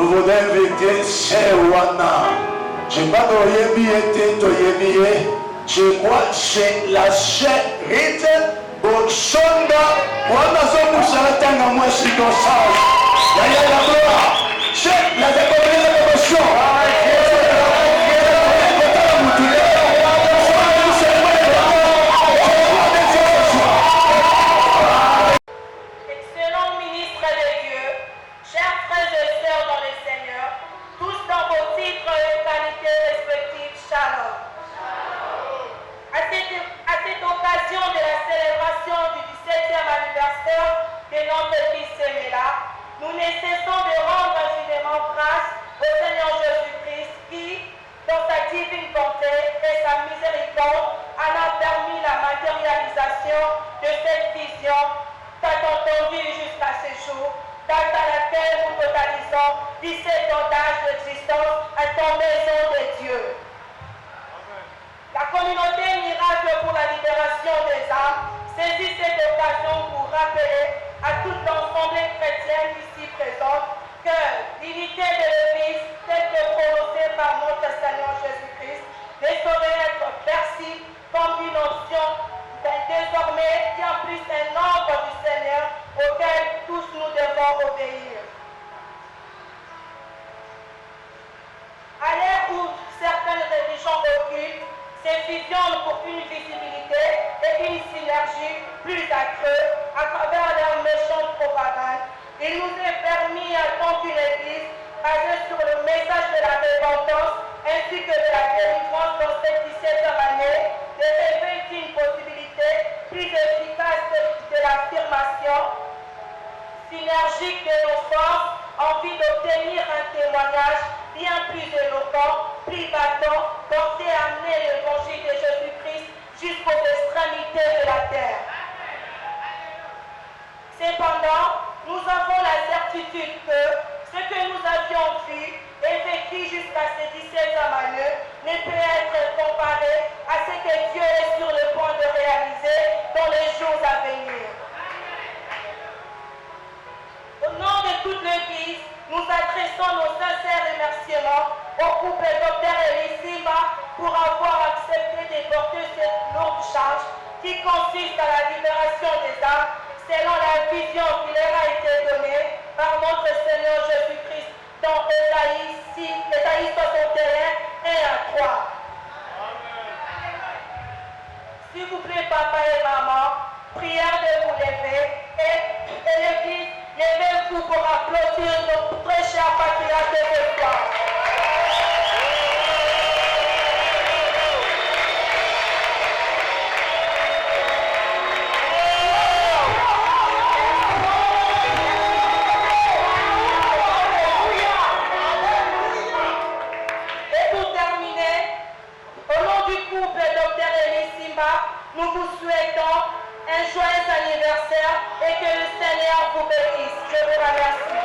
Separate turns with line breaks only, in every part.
Nous voulons inviter Sewana. Je ne sais pas si je crois que c'est la chérite Boshonda. Wanazomouchatanga moi si dosage. Yaya la gloire. C'est la découverte
Excellent ministre de Dieu, chers frères et sœurs dans le Seigneur, tous dans vos titres et qualités respectives, shalom. À cette occasion de la célébration du 17e anniversaire de notre fils Semela, nous ne cessons de rendre infiniment grâce au Seigneur Jésus-Christ qui, dans sa divine bonté et sa miséricorde, en a permis la matérialisation de cette vision tant entendue jusqu'à ce jour, date à laquelle nous totalisons 17 ans d'âge d'existence à ton maison de Dieu. La communauté miracle pour la libération des âmes saisit cette occasion pour rappeler à toute l'assemblée chrétienne ici présente que l'unité de l'Église, telle que prononcée par notre Seigneur Jésus-Christ, ne saurait être perçue comme une option, mais désormais bien plus un ordre du Seigneur auquel tous nous devons obéir. À l'ère où certaines religions occultes se fusionnent pour une visibilité et une synergie plus accrue à travers leur méchante propagande, il nous est permis en tant qu'une Église basée sur le message de la repentance ainsi que de la délivrance dans cette 17e année de rêver d'une possibilité plus efficace de l'affirmation synergique de nos forces en vue d'obtenir un témoignage bien plus éloquent, plus battant, porté à amener l'évangile de Jésus-Christ jusqu'aux extrémités de la terre. Cependant, nous avons la certitude que ce que nous avions vu et vécu jusqu'à ce 17e année ne peut être comparé à ce que Dieu est sur le point de réaliser dans les jours à venir. Au nom de toute l'Église, nous adressons nos sincères remerciements au couple Dr Elie Simba pour avoir accepté de porter cette lourde charge qui consiste à la libération des âmes selon la vision qui leur a été donnée par notre Seigneur Jésus-Christ dans Ésaïe 61 et à 3. S'il vous plaît, papa et maman, prière de vous lever et l'Église, levez-vous pour applaudir notre très cher patriarche de ce soir. Et pour terminer, au nom du couple Dr Elie Simba, nous vous souhaitons un joyeux anniversaire et que le Seigneur vous bénisse. Je vous remercie.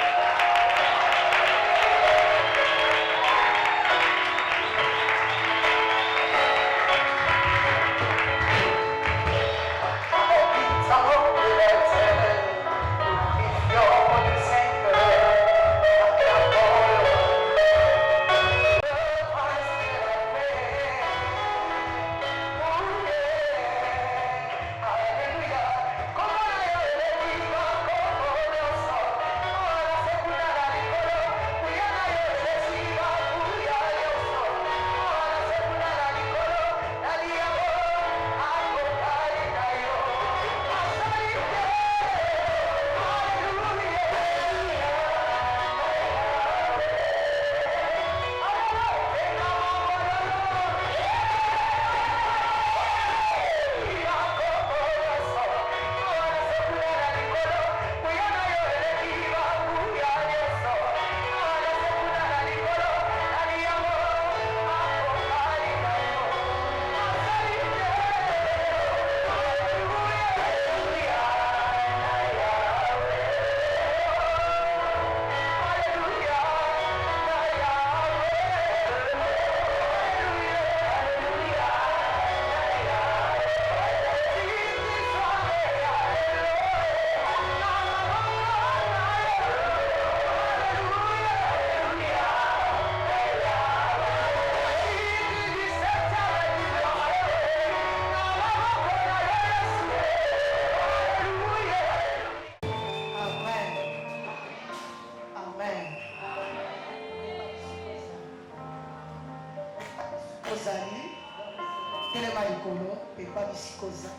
likolo pepa bisikoza.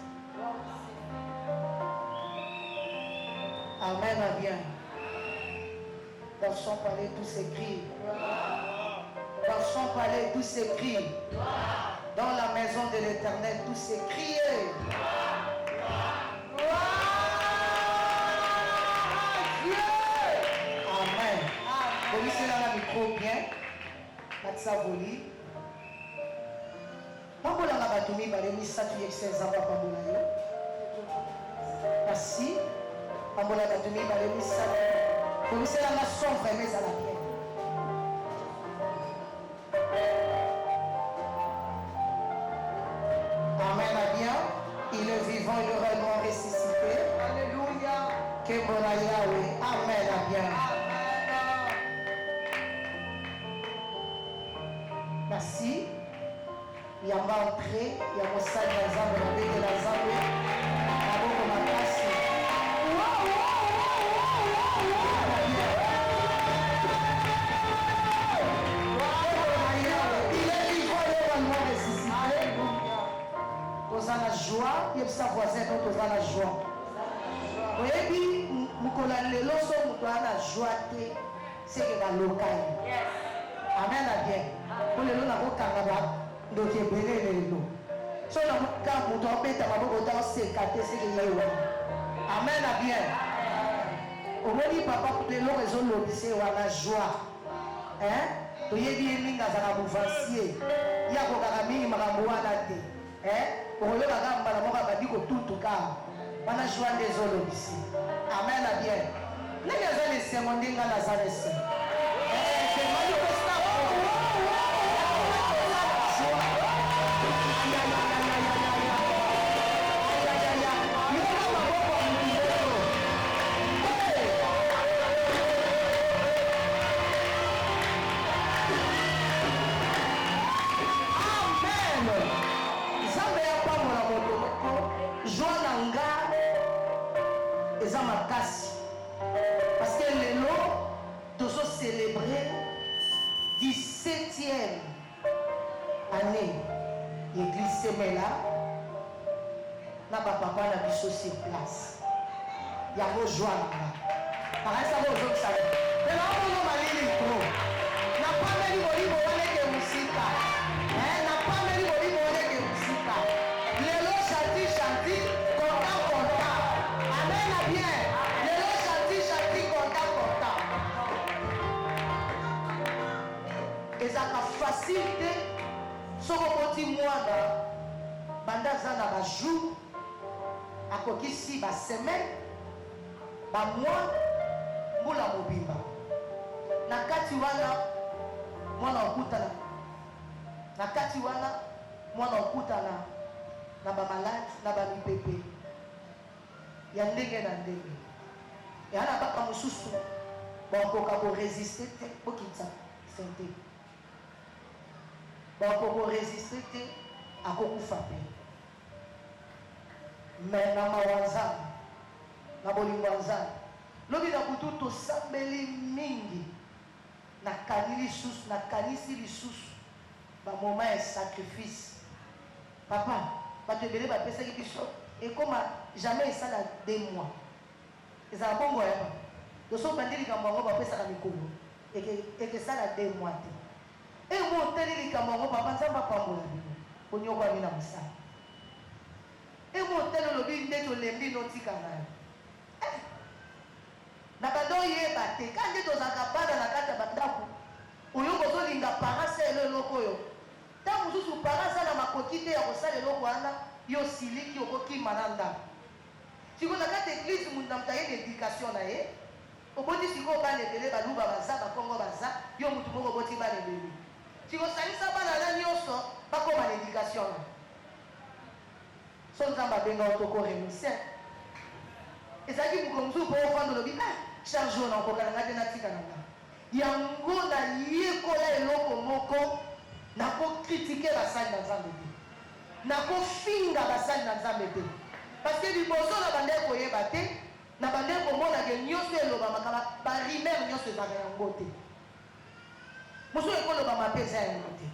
Amen, à bien. Dans son palais, tout s'écrit. Dans son palais, tout s'écrit. Dans la maison de l'Éternel, tout s'écrit. Amen. Vous c'est là le micro bien. Matsa Voli. Pambola na batumi balemi satu yexeza pambola yo. Merci. Pambola batumi balemi satu. Vous c'est là la son vraiment à la bien. Amen à bien. Il est vivant, il est réellement ressuscité. Alléluia. Que bon Yahweh. Amen à bien. Merci. Il y a entré, il y a mon sac d'Azambe, la baie de l'Azambe, la boue ma place. Il est vivant, il est réellement ressuscité. Tous à la joie, il y a sa voisin, tous à la joie. Vous voyez, puis, nous les loso, nous avons la joie, c'est que la locale. Amen à bien. Pour les lois, nous avons donc il est béni. So quand vous tombez dans ma boca, c'est caté, c'est qu'il y a. Amen à bien. Au moins, papa, pour les lois, ils ont l'obéissé ou à la joie. Hein? Tu y es bien, il y a un bouvancier. Il y a un ami, il y a un bouvanate. Hein? Pour le bagage, il y a un dit que tout cas. On a joie des l'obéissé. Amen à bien. Les gens les secondaires dans la salle. C'est malheureux. Parce que les lots nous ont célébré 17e année l'église Semela n'a pas papa n'a vu sur place. Il y a vos joies là. Par exemple, aux autres salles. Mais là, on va aller les trop. N'a pas mis le livre de musique. N'a pas mis le livre de musique. Les lots chantent, content. Amen à bien. Les lots chantent, content. Et ça a facilité. So petit mois banda zana ba jour akokisi ba semaine ba mois mbula mobimba na kati wana mwana okutana na kati wana mwana okutana na ba malade na ba mipepe ya ndenge na ndenge ya na baka mususu ba koka ko résister te bokitsa sente pour résister à kokufa pe mais na mawanza na bolinganza lobi na kutu to sambeli mingi na kanili sus na kanisi lisusu ba moment de sacrifice papa ba te belé ba pesa ki biso et comme jamais ça la 2 mois et ça bongo ya to so bandili ka mwango ba pesa ka mikolo et que ça la 2 mois. Et mon télé likambo papa nzamba pambola bino onyoko amina musala et mon télé lobi ndeto lembi notika na na bado yeba te kandi to zakabada na kata bandaku oyoko zo linga parasa ele loko yo ta mususu parasa na makoki te ya kosala eloko wana yo siliki okoki mananda siko na kata église munda mtaye d'éducation na ye oboti siko bana ebele baluba baza bakongo baza yo mutu moko boti bana ebele si vous savez ça, vous avez pas l'éducation. Si vous avez un autocorps émissien, et ça dit que vous pouvez prendre le bilan, chaque jour, vous pouvez faire un petit il y a un gros allié qui n'a pas critiqué la salle dans Zambété. N'a pas fini la salle dans Zambété. Parce que du besoin de la bande pour y battre, la bande pour moi, la gueule, nous sommes le bama, par rimel, nous sommes en beauté. Monsieur est le bama pesa en beauté.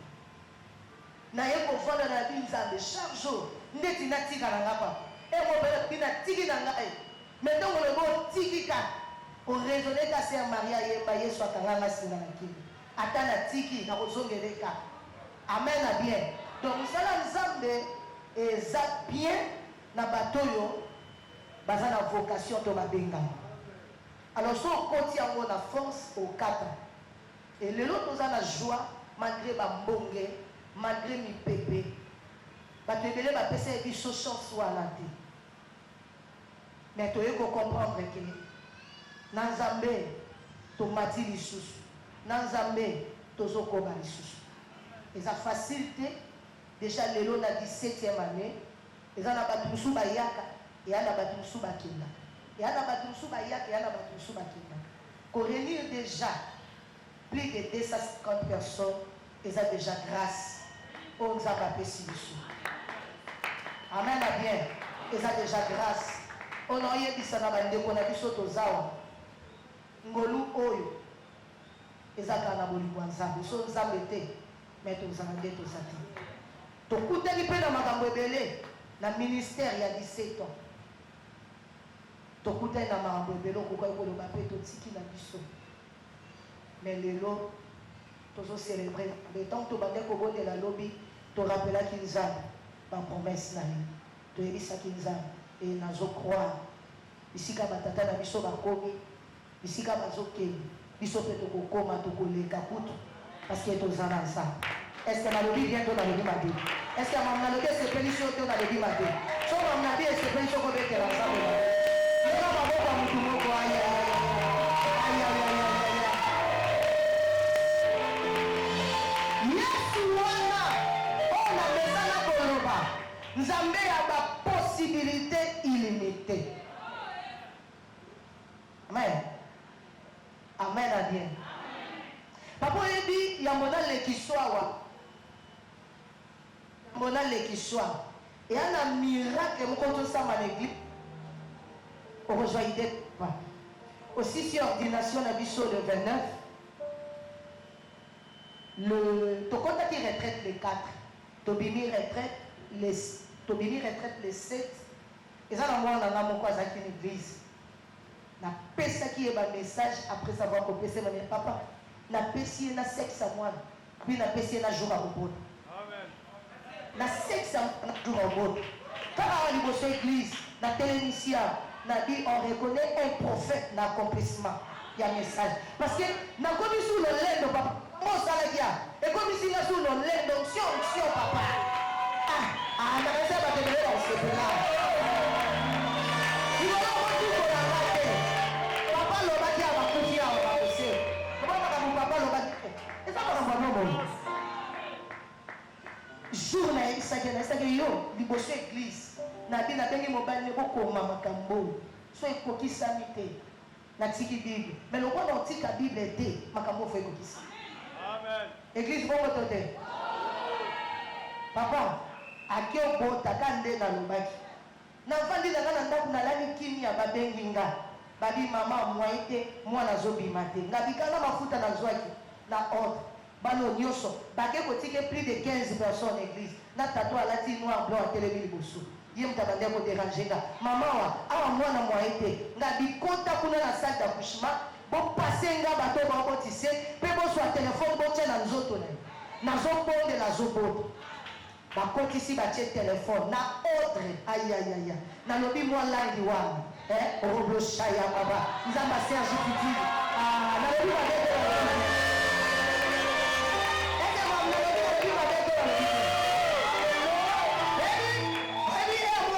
naye kovanda na bi nzambe chaque jour ndeti natika na nga papa emobele bi natiki na ngai me ntongo lobi otikika oraisonne ka ser maria yemba yesu akanganga singa na kini ata natiki nakozongeleka amen na bien donc mosala nzambe eza bien na bato oyo baza na vocation to babengama alors so okoti yango na force okata et lelo toza na joie malgré bambonge malgré mipepe bato ebele bapesa ye biso chance wana te mais toye kocomprendre ke na nzambe tomati lisusu na nzambe tozokoma lisusu eza facile te déjà lelo na 17e année eza na bato mosusu bayaka eya na bato mosusu bakendaka eya na bato mosusu bayaka eya na bato mosusu bakendaka koréunir déjà plus de 250 personnes eza déjà grâce oyo nzambe apesi biso amen na bien eza déjà grâce oyo na oyebisa na bandeko na biso tozawa ngolu oyo eza kaka na bolingo ya nzambe so nzambe te me tozala nde toza te tokutani mpe na makambo ebele na ministère ya 17 ans tokutani na makambo ebele okokai koloba mpe totiki na biso mais lelo tozocélébre le temps tobande kobondela lobi torapelaki nzambe bapromese na ye toyebisaki nzambe e nazocroire bisika batata na biso bakomi bisika bazokende biso mpe tokokoma tokoleka kutu parce que toza na nzambe est-ce que nalobi bien to nalobi mabe est-ce que mam nalobi esepeli so to nalobi mabe so mam nabi esepeli so kobetela nzambe eza maboko ya motu moko aya yesu wana oyo namesana koloba nzambe ya baposibilité illimité amen amen a bien papa oyebi yambo nalekiswa awa yambo nalekiswa eya na miracle moko tosamba na église okozwa ide pa osisi ordination na biso le 29 tokotaki retraite le 4 tobimi retraite le 7 eza na mwana na moko azalaki na église napesaki ye bamessage après avoir kopesa bane papa napesi ye na sexe ya mwana puis napesi ye na jour ya kobota na sexe ya jour ya kobota kaka awa liboso église na télémission nabi on reconnaît un prophète na accomplissement ya message parce que nakomi sur lolendo papa mosalaki ya ekomi singa sur lolendo onction papa nakasa batebele baosepela libolo motukolanga te papa lobaki ya bakufi awa bakose obataka mo papa lobaki eza makambo anoboyi jour nayebisaki yo liboso église nabi nabengi mobali bokoma makambo so ekokisami te natiki bible mais lokola otika bible te makambo ofo ekokisa église bongo to te papa aki obota ka nde nalobaki navandi nanga na ndako nalali kimia babengi nga babi mama mwai te mwana azobima te ngabikanga mafuta nazwaki na ordre bano nyonso bake kotike plus de 15 personnes église na tato alati noir blanc atelemi liboso ye moto abandi akoderange nga mama wa awa mwana mwai te ngabikota kuna na salle d'accouchement bopase nga bato bakotise mpe bozwa telefone botia na nzoto na ye nazobonde nazobota bakotisi batie telefone na ordre ayayaya nalobi mwa langi wana roboshaya baba nzamba serge fitili nalobi badete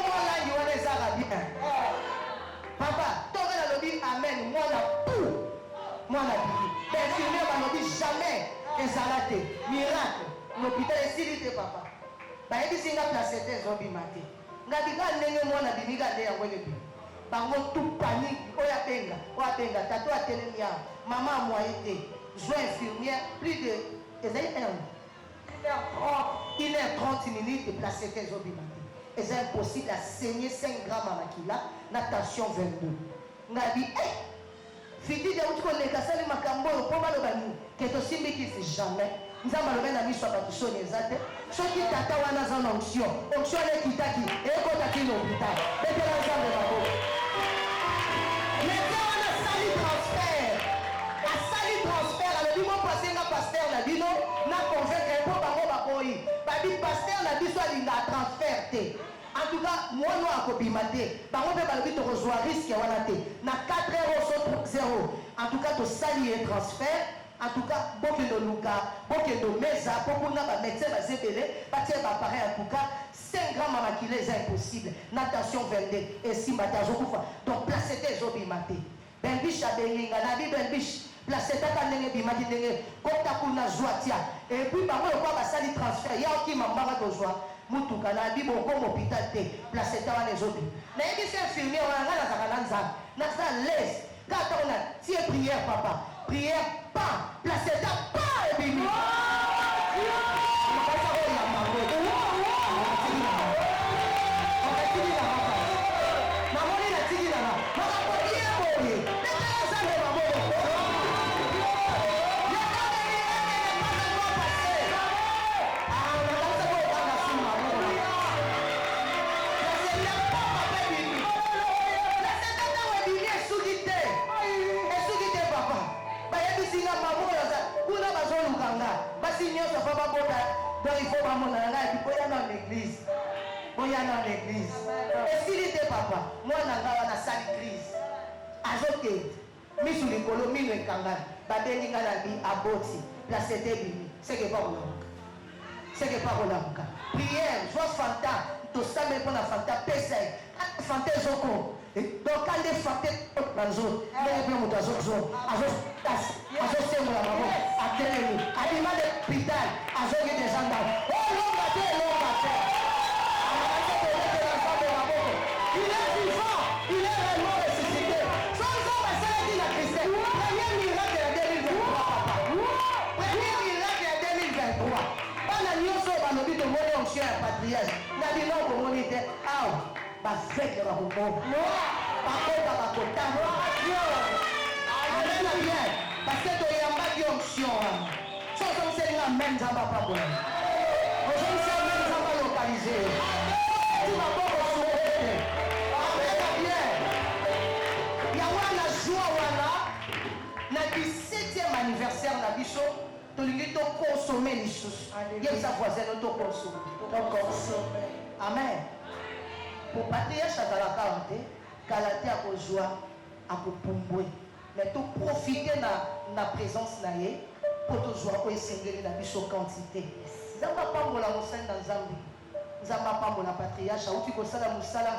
mwa langi wana ezaka bien papa toke nalobi amen mwana pu mwana bibi infirmier balobi jamais ezala te miracle l'hôpital esili te papa bayebisi nga placete ezobima te ngabika ndenge mwana bimika nde yango ekebi bango tu panike oyo abenga tato atelemi awa mama amwaye te zwa infirmière plus de ezali 1h30 minutes placete ezobima te eza impossible asaigner 5 grammes à makila na tension 22 ngabi fiti de uti koleka asali makambo oyo mpo baloba nini ke tosimbikisi jamais nzambe alobi na miso ya bato soni eza te soki tata wana aza na onction wana ekitaki ekotaki na hôpital betela nzambe maboko médecin wana asali transfert alobi mopasenga paster na bino na convaincre mpo bango bakoyi babi paster na biso alinga transfert te en tout cas mwana akobima te bango mpe balobi tokozwa risque wana te na 4 0 en tout cas tosali ye transfert. En tout cas, bokendo luka, bokendo meza, bokunda ba médecin bazebele, batie ba pareil en tout cas, 5 grammes à maquiller c'est impossible. Natation 22 et si batazo kufa. Donc placete zobi mate. Benbish abelinga na bi benbish. Placete ka ndenge bimaki ndenge kota kuna zwatia. Et puis bango kwa ba sali transfert ya ki mambanga tozwa. Mutuka na bi bongo hôpital te. Placete wana zobi. Na yebi c'est infirmier wana na zakananza. Na sa laisse. Quand on a tie prière papa. Prière pas, placez ta pas et bimi. Donc il faut vraiment dans l'église. Dans l'église. Et s'il était papa, moi je suis dans la crise. Azote, mis sur les colos, mis le kangan, babeli ngalabi, aboti, placé débini. C'est que pas au c'est que pas au prière, joie fanta, tout ça mais pour la fanta, pesa, fanta zoko. Donc quand les fanta dans zone, les bien muta zone, azose mo la maman, ateli, aliment de l'hôpital, azoge des gendarmes. Oh l'homme batté. Il est vivant, il est réellement ressuscité. Sans homme, c'est la vie de Christ. Premier miracle de 2023, papa. Premier miracle de 2023. On a mis au sol, on a dit de monnaie en chien, patriage. On a dit non, pour monnaie, ah, bah, faites le rapport. Par contre, par contre, amen, bien. Parce que tu as un bas d'onction. Sans homme, c'est la même zamba pas bonne. Aujourd'hui, c'est la même zamba localisée. Tu vas pas recevoir. Na 17e anniversaire na biso tolingi to consommer les choses. Y'a sa voisine to consommer. Amen. Pour patriarche azalaka te kalate akozwa akopumbwe. Mais to profiter na présence na ye pour tozwa ko esengeli na biso quantité. Zamba pambola mosali na Nzambe. Nzamba pambola patriarche auti kosala musala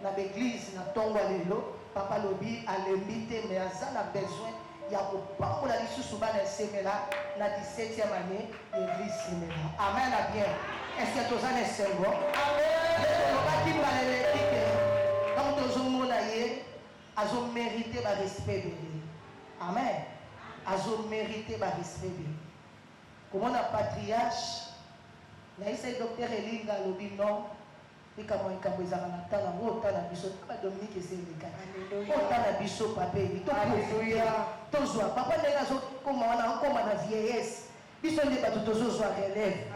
na l'église na tongo lelo. Papa lobi alembi te mais aza na besoin ya kopambola lisusu bana esemela na 17e année l'église semela. Amen à bien. Est-ce que toza na esengo? Amen. Tolobaki mbalele tike donc tozomona ye azomérite barespect bele. Amen. Azomérite barespect bele. Komona patriarche na ise docteur Elinga lobi non ikamwa ikambo ezaka na tala otala biso ba Dominique eseleka otala biso papa ebi tozwa papa ndenge azokoma wana okoma na vieillesse biso nde bato tozozwa relève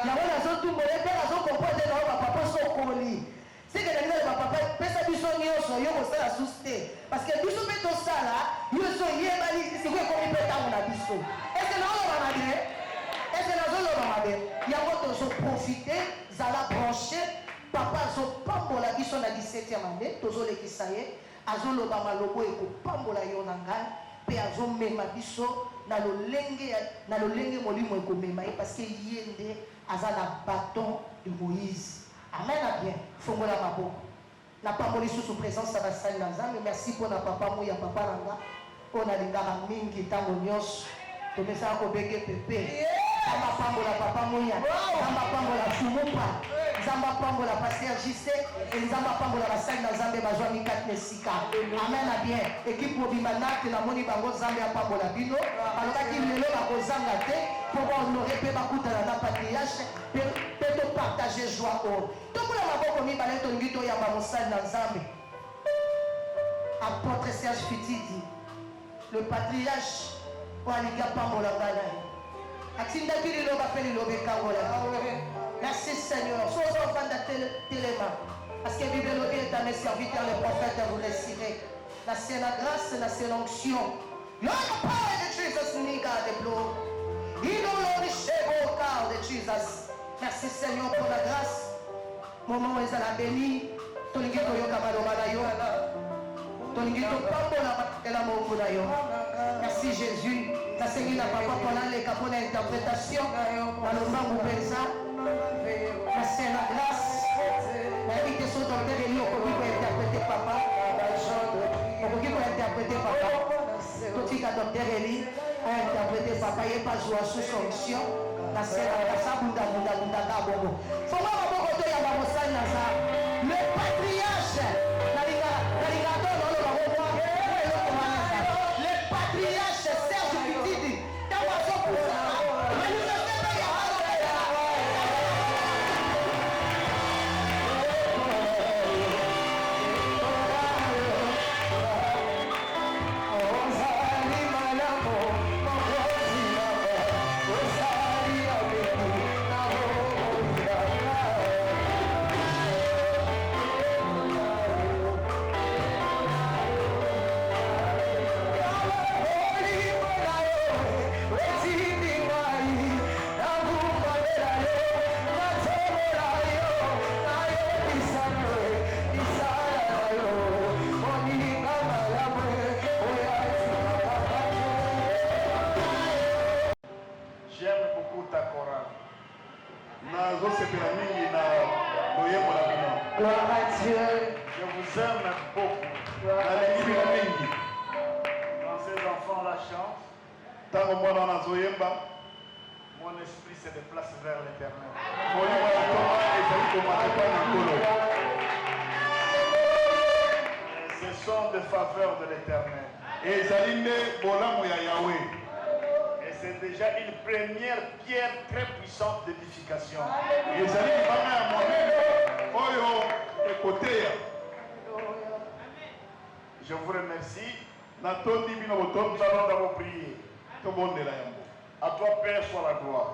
yango nazotumbola mpe nazokomprendre nao bapapa sokoli seke ndenge bapapa pesa biso nyonso yo kosala susu te parce que biso mpe tosala nyonso yebani sikoyo ekomi mpe ntango na biso ese naoloba mabe ese nazoloba mabe yango tozoprofite zala branché papa azopambola biso na 17e année tozolekisa ye azoloba malobo ekopambola yo na ngai mpe azomema biso na lolenge molimo ekomema ye parce que ye nde aza na bâton de Moïse. Amen à bien. Fongola maboko na pamboli susu présence ya basali na Nzambe. Merci mpona papa moya papa nanga oyo nalingaka mingi ntango nyonso tomesaka kobenge pepe Zamba pambola papa moya Zamba pambola fumupa Zamba pambola pasteur JC et Zamba pambola basali na Nzambe bazwa mikate nesika. Amen à bien. Équipe mobimba nate na moni bango Nzambe apambola bino balokaki lelo bakozanga te po bahonore mpe bakutana na patriarche mpe topartage joie oyo tokola maboko mibale tolingi toyamba mosali na Nzambe. Apôtre Serge Fitidi le patriarche oyo alingi apambola ngai na ye atindaki liloba mpe liloba ekangola. Merci Seigneur. Sois enfant de téléma. Parce que la Bible est à mes serviteurs, les prophètes, vous les citer. C'est la grâce, c'est l'onction. You're the power of Jesus, nigga, the blow. You don't know the shape of God de Jesus. Merci Seigneur pour la grâce. Moment où ils ont béni, tolingi to yoka baloma na yo. Tolingi to pambola la mongo na yo. Merci Jésus. Na sengi na papa pour la leka pour l'interprétation. Na lombangu pensa. Merci la grâce. Invite son docteur Eli Okoki pour interpréter papa. Okoki pour interpréter papa. Totika docteur Eli a interprété papa. Il n'est pas joué sous fonction. La grâce bunda bunda bunda kabongo. Faut voir comment on doit y avoir le patriarche. Le patriarche Serge Pitidi. Dans ma
Gloire à Dieu. Je vous aime beaucoup. Quand ces enfants la chantent, mon esprit se déplace vers l'éternel. Ce sont des faveurs de l'éternel. Et c'est déjà une première pierre très puissante d'édification. Je vous remercie. Nous allons d'abord prier. À toi, Père, soit la gloire.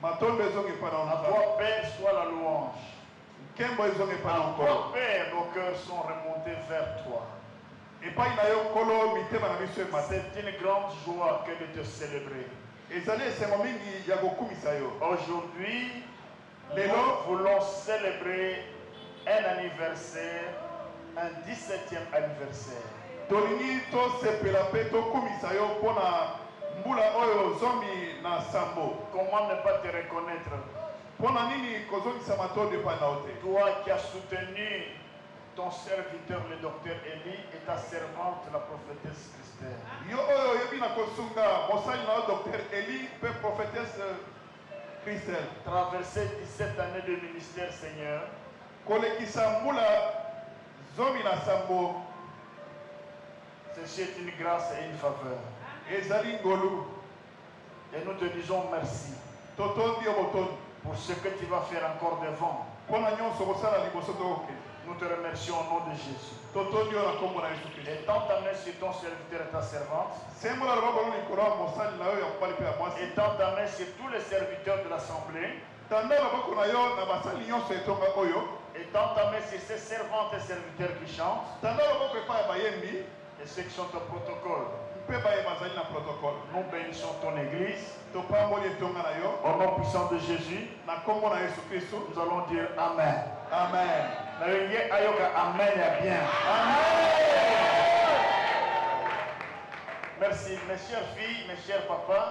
À toi, Père, soit la louange. À toi, Père, nos cœurs sont remontés vers toi. C'est une grande joie que de te célébrer. Aujourd'hui, nous voulons célébrer un anniversaire, un 17e anniversaire. Comment ne pas te reconnaître? Toi qui as soutenu ton serviteur, le docteur Eli, et ta servante, la prophétesse Christelle. Traverser 17 années de ministère, Seigneur. Ceci est une grâce et une faveur. Et nous te disons merci pour ce que tu vas faire encore devant. Nous te remercions au nom de Jésus. Et tant ta main sur ton serviteur et ta servante. Et tant ta main sur tous les serviteurs de l'Assemblée. Et tant ta main sur ces servantes et serviteurs qui chantent. Et ceux qui sont au protocole. Nous bénissons ton église. Au nom puissant de Jésus. Nous allons dire Amen. Amen. Amen est bien. Amen. Merci, mes chères filles, mes chers papas.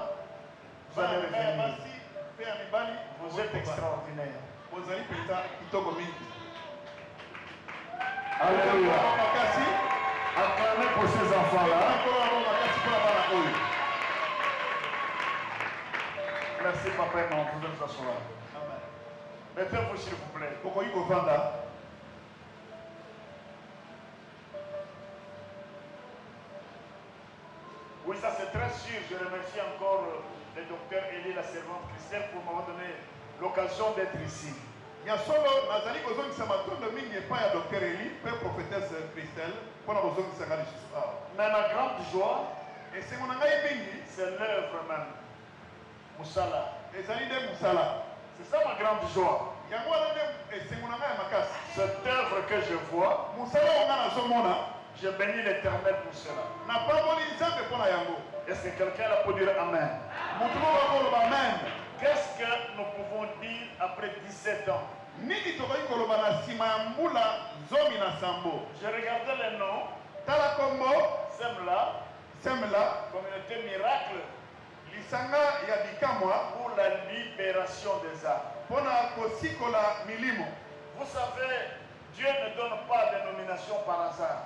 Vous allez revenir. Vous êtes extraordinaires. Alléluia. Acclamez pour ces enfants-là. Merci, papa et maman. Vous allez vous asseoir. Mettez-vous, s'il vous plaît. Oui, ça c'est très sûr. Je remercie encore le docteur Eli, la servante Christelle, pour m'avoir donné l'occasion d'être ici. Mais ma grande joie, c'est l'œuvre même.
Musala.
ezali nde mosala
C'est ça ma grande joie.
yango wana nde esengo na ngai ya makasi
Cette œuvre que je vois,
mosala oyo ngai nazomona
je bénis l'Éternel pour cela.
napamboli nzambe mpo na yango
Est-ce que quelqu'un là peut dire Amen?
motu moko akoloba amen
Qu'est-ce que nous pouvons dire après 17 ans?
nini tokoki koloba na nsima ya mbula zomi na sambo
Je regardais les noms.
tala kombo
Semla,
semela
communauté miracle
lisanga ya bikamwa
pour la libération des âmes.
mpo na kosikola milimo
Vous savez, Dieu ne donne pas de nomination par hasard.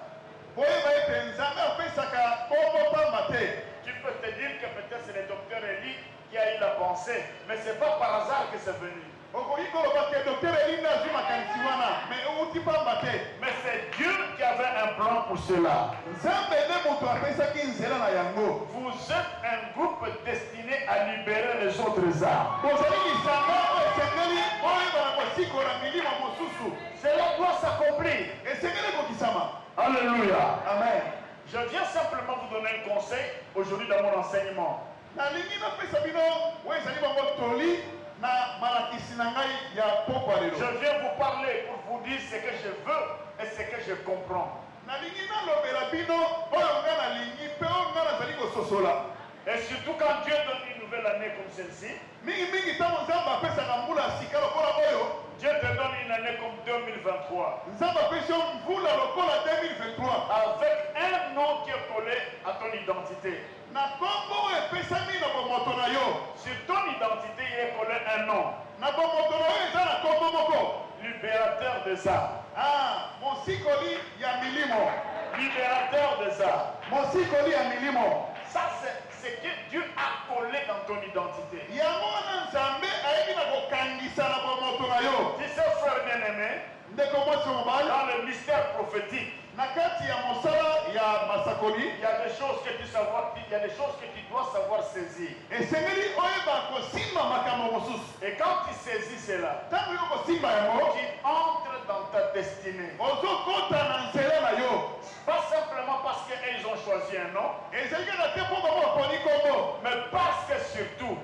boyeba ete nzambe apesaka kombo pamba te
Tu peux te dire que peut-être c'est le docteur Eli qui a eu la pensée, mais ce n'est pas par hasard que c'est venu.
okoki koloba ke dokter eli nde azwi makanisi wana me euti pamba te
Mais c'est Dieu qui avait un plan pour cela.
nzambe nde moto apesaki nzela na yango
Vous êtes un groupe destiné à libérer les autres âmes.
bozali lisanga oyo esengeli oyeba na kosikola milimo mosusu
Cela doit s'accomplir.
esengeli ekokisama
Alléluia.
amen
Je viens simplement vous donner un conseil aujourd'hui dans mon enseignement.
nalingi napesa bino oyo ezali bango toli na malakisi na ngai ya pokwa lelo
Je viens vous parler pour vous dire ce que je veux et ce que je comprends.
nalingi nalobela bino oyo ngai nalingi mpe oyo ngai nazali kososola
Et surtout quand Dieu donne une nouvelle année comme celle-ci,
mingimingi ntango nzambe apesaka mbula ya sika lokola oyo
Dieu te donne une année comme 2023
nzambe apesi yo mvula lokola 2023
avec un nom qui est collé à ton identité.
na kombo oyo epesami na bomoto na yo
Sur ton identité, il est collé un nom.
na bomoto na yo eza na kombo moko
Libérateur des âmes.
mosikoli ya milimo
Libérateur des âmes.
mosikoli ya milimo
Ça, c'est ce que Dieu a collé dans ton identité.
yango wana nzambe ayebi na kokangisa na bomoto na yo
Tu sais, frère bien-aimé,
ndeko mwasi mobali
dans le mystère prophétique,
na kati ya mosala ya masakoli
il y a des choses que tu savoir, il y a des choses que tu dois savoir saisir.
esengeli oyeba kosimba makambo mosusu
Et quand tu saisis cela,
ntango yo kosimba yango
tu entres dans ta destinée.
ozokota na nzela na yo
Pas simplement parce qu'ils ont choisi un nom,
ezali kaka te mpo bango baponi kombo
mais parce que surtout,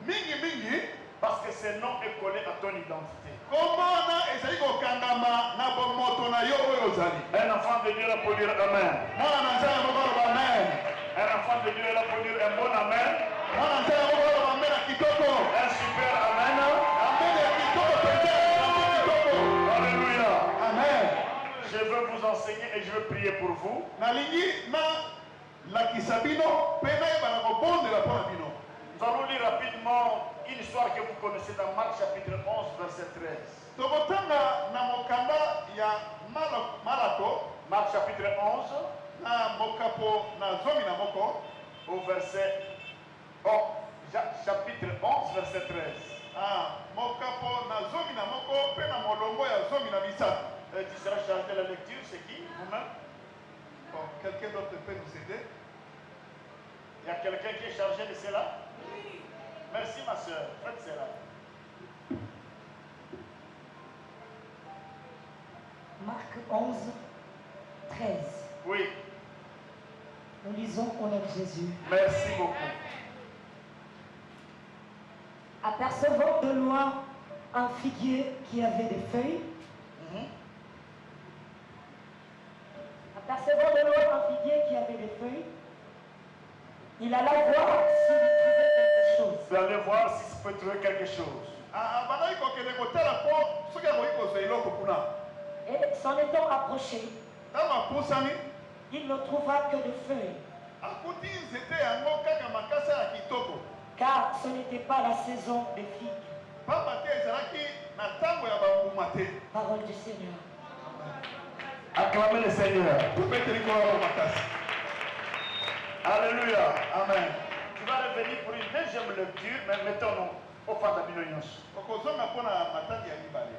mingimingi
parce que ce nom est collé à ton identité.
kombo wana ezali kokangama na bomoto na yo oyo ozali
Un enfant de Dieu là pour dire Amen.
mwana na nzela moko aloba amen
Un enfant de Dieu là pour dire un bon Amen.
mwana na nzela moko aloba amen na kitoko
Un super Amen.
amen ya kitoko penza ya kitoko
Alléluia.
amen
Je veux vous enseigner et je veux prier pour vous.
nalingi nalakisa bino mpe nayeba na kobondela mpo na bino
Nous allons lire rapidement une histoire que vous connaissez dans Marc chapitre 11, verset 13.
tokotanga na mokanda ya malako
Marc chapitre 11,
na mokapo na zomi na moko
au verset... Oh, chapitre 11, verset 13.
mokapo na zomi na moko mpe na molongo ya zomi na misato
Tu seras chargé de la lecture, c'est qui? Vous-même?
Bon, quelqu'un d'autre peut nous aider?
Il y a quelqu'un qui est chargé de cela? Oui. Merci ma soeur, faites cela.
Marc 11, 13.
Oui,
Nous lisons au nom de Jésus.
merci beaucoup.
Apercevant de loin un figuier qui avait des feuilles, apercevant de loin un figuier qui avait des feuilles, il alla voir s'il y trouvait quelque chose.
Vous allez voir si vous pouvez trouver quelque chose.
bandaki kokende kotala mpo soki akoki kozwa eloko kuna
Et s'en étant approché,
ntango apusani
il ne trouva que de feuilles,
akuti nzete yango kaka makasa ya kitoko
car ce n'était pas la saison des figues.
pamba te ezalaki na ntango ya bambuma te
Parole du Seigneur.
Acclamez le Seigneur.
topeteli kolao makasi
Alléluia. Amen. Tu vas revenir pour une deuxième lecture, mais mettons-nous au fond de la Binoyos.
okozonga mpo na matandi ya mibale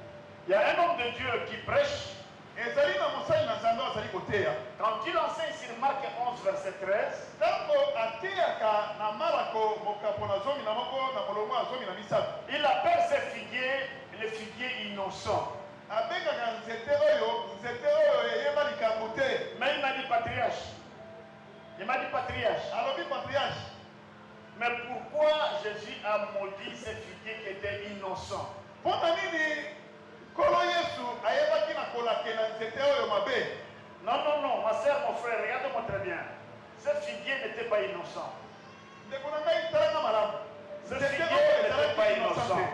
Il y a un homme de Dieu qui prêche.
ezali na mosali na nzambe oyo azali koteya
Quand il enseigne sur Marc 11, verset 13,
ntango ateyaka na malako mokapo na zomi na moko na molongo ya zomi na misato
il appelle ce figuier le figuier innocent.
abengaka nzete oyo eyeba likambo te
Mais il m'a dit patriarche. Il m'a dit patriarche.
alobi patriarche Mais pourquoi Jésus a maudit ces figuiers qui étaient innocents? Non, non, non, ma soeur, mon frère, regarde-moi très bien. Ces figuiers n'étaient pas innocents. Ces figuiers n'étaient pas innocents.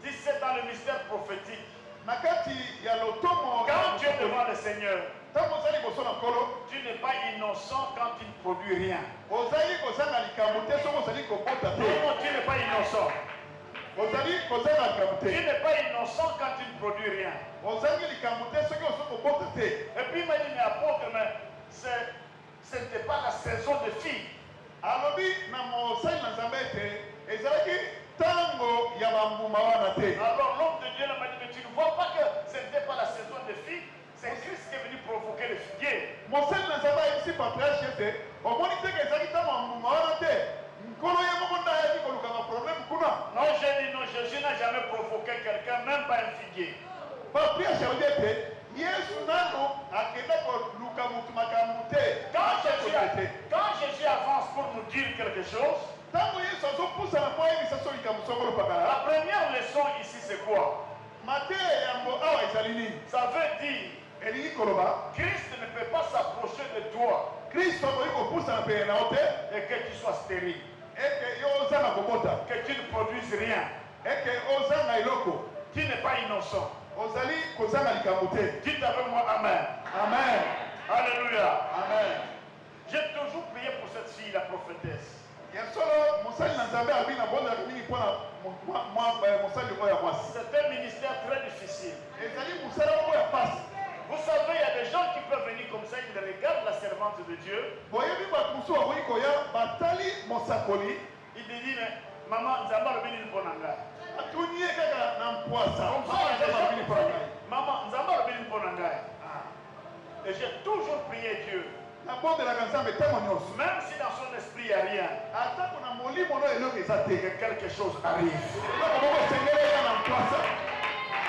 Si c'est dans le mystère prophétique, quand tu es devant le Seigneur, tu n'es pas innocent quand tu ne produis rien. Non, non, tu n'es pas innocent. Tu n'es pas innocent quand tu ne produis rien. Et puis il m'a dit, mais apôtre, mais ce n'était pas la saison de filles. Alors l'homme de Dieu m'a dit, mais tu ne vois pas que ce n'était pas la saison de filles? C'est Christ qui est venu provoquer les figuiers. Non, j'ai dit non, Jésus n'a jamais provoqué quelqu'un, même pas un figuier. Quand Jésus avance pour nous dire quelque chose, la première leçon ici c'est quoi? Ça veut dire Christ ne peut pas s'approcher de toi et que tu sois stérile, que tu ne produises rien. Tu n'es pas innocent. Dites avec moi Amen.
Amen.
Alléluia. Amen. J'ai toujours prié pour cette fille, la prophétesse. C'est un ministère très difficile. Vous savez, il y a des gens qui peuvent venir comme ça, ils regardent la servante de Dieu. Il te dit, mais maman, Nzamba le béni pour Nanga. Maman, Nzamba le béni pour Nanga. Et j'ai toujours prié Dieu. Même si dans son esprit il n'y a rien, que quelque chose arrive.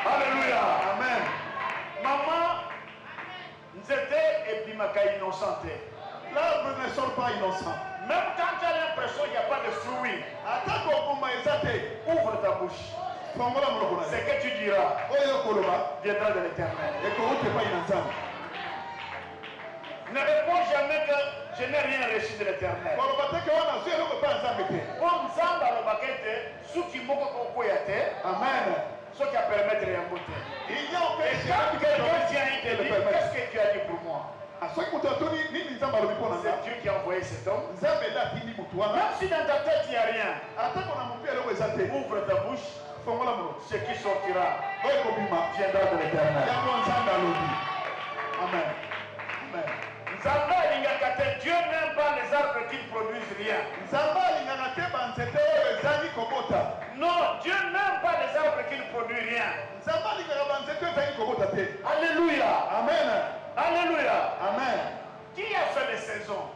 Alléluia. Amen. Maman, Nzete et Bimaka innocente. L'arbre ne sort pas innocent. Même quand tu as l'impression qu'il n'y a pas de fruits, ouvre ta bouche. Ce que tu diras viendra de l'Éternel. Ne réponds jamais que je n'ai rien reçu de l'Éternel. Amen. Ce qui a permis de rien goûter. Et quand quelqu'un vient et te dit, qu'est-ce que tu as dit pour moi? C'est Dieu qui a envoyé cet homme. Même si dans ta tête il n'y a rien, ouvre ta bouche. Ce qui sortira viendra de l'Éternel. Amen. Amen. Dieu n'aime pas les arbres qui ne produisent rien. Non, Dieu n'aime pas les arbres qui ne produisent rien. Alléluia. Amen. Alléluia. Amen. Qui a fait les saisons?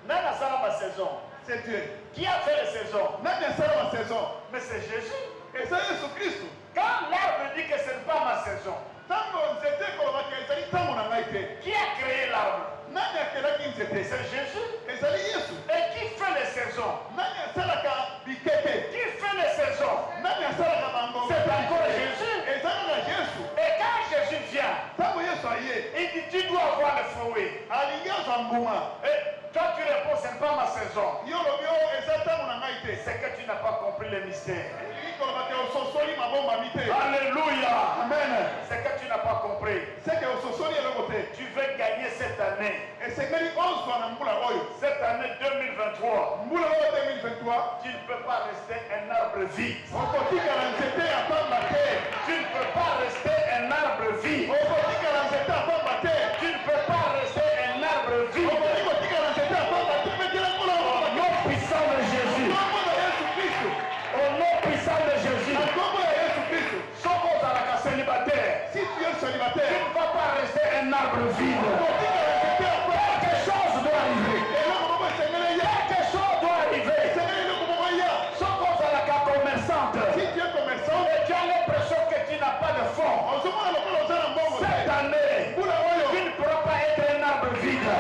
Nana Salama saison. C'est Dieu. Qui a fait les saisons? Nana Salama saison. Mais c'est Jésus. Et c'est Jésus-Christ. Quand l'arbre dit que ce n'est pas ma saison, qui a créé l'arbre? C'est Jésus. Et qui fait les saisons? Qui fait les saisons? C'est encore Jésus. Et quand Jésus vient, il dit tu dois avoir le fruit. Et toi tu réponds ce n'est pas ma saison. C'est que tu n'as pas compris le mystère. Alléluia. Amen. C'est que tu n'as pas compris. Tu veux gagner cette année. Cette année 2023. Tu ne peux pas rester un arbre vide. Tu ne peux pas rester un arbre vide. Tu ne peux pas rester un arbre vide. Au nom puissant de Jésus. Au nom puissant de Jésus. Si tu es célibataire, tu ne vas pas rester un arbre vide. Quelque chose doit arriver. Quelque chose doit arriver. Sans cause à la commerçante. Si tu es commerçant et tu as l'impression que tu n'as pas de fonds, cette année, tu ne pourras pas être un arbre vide.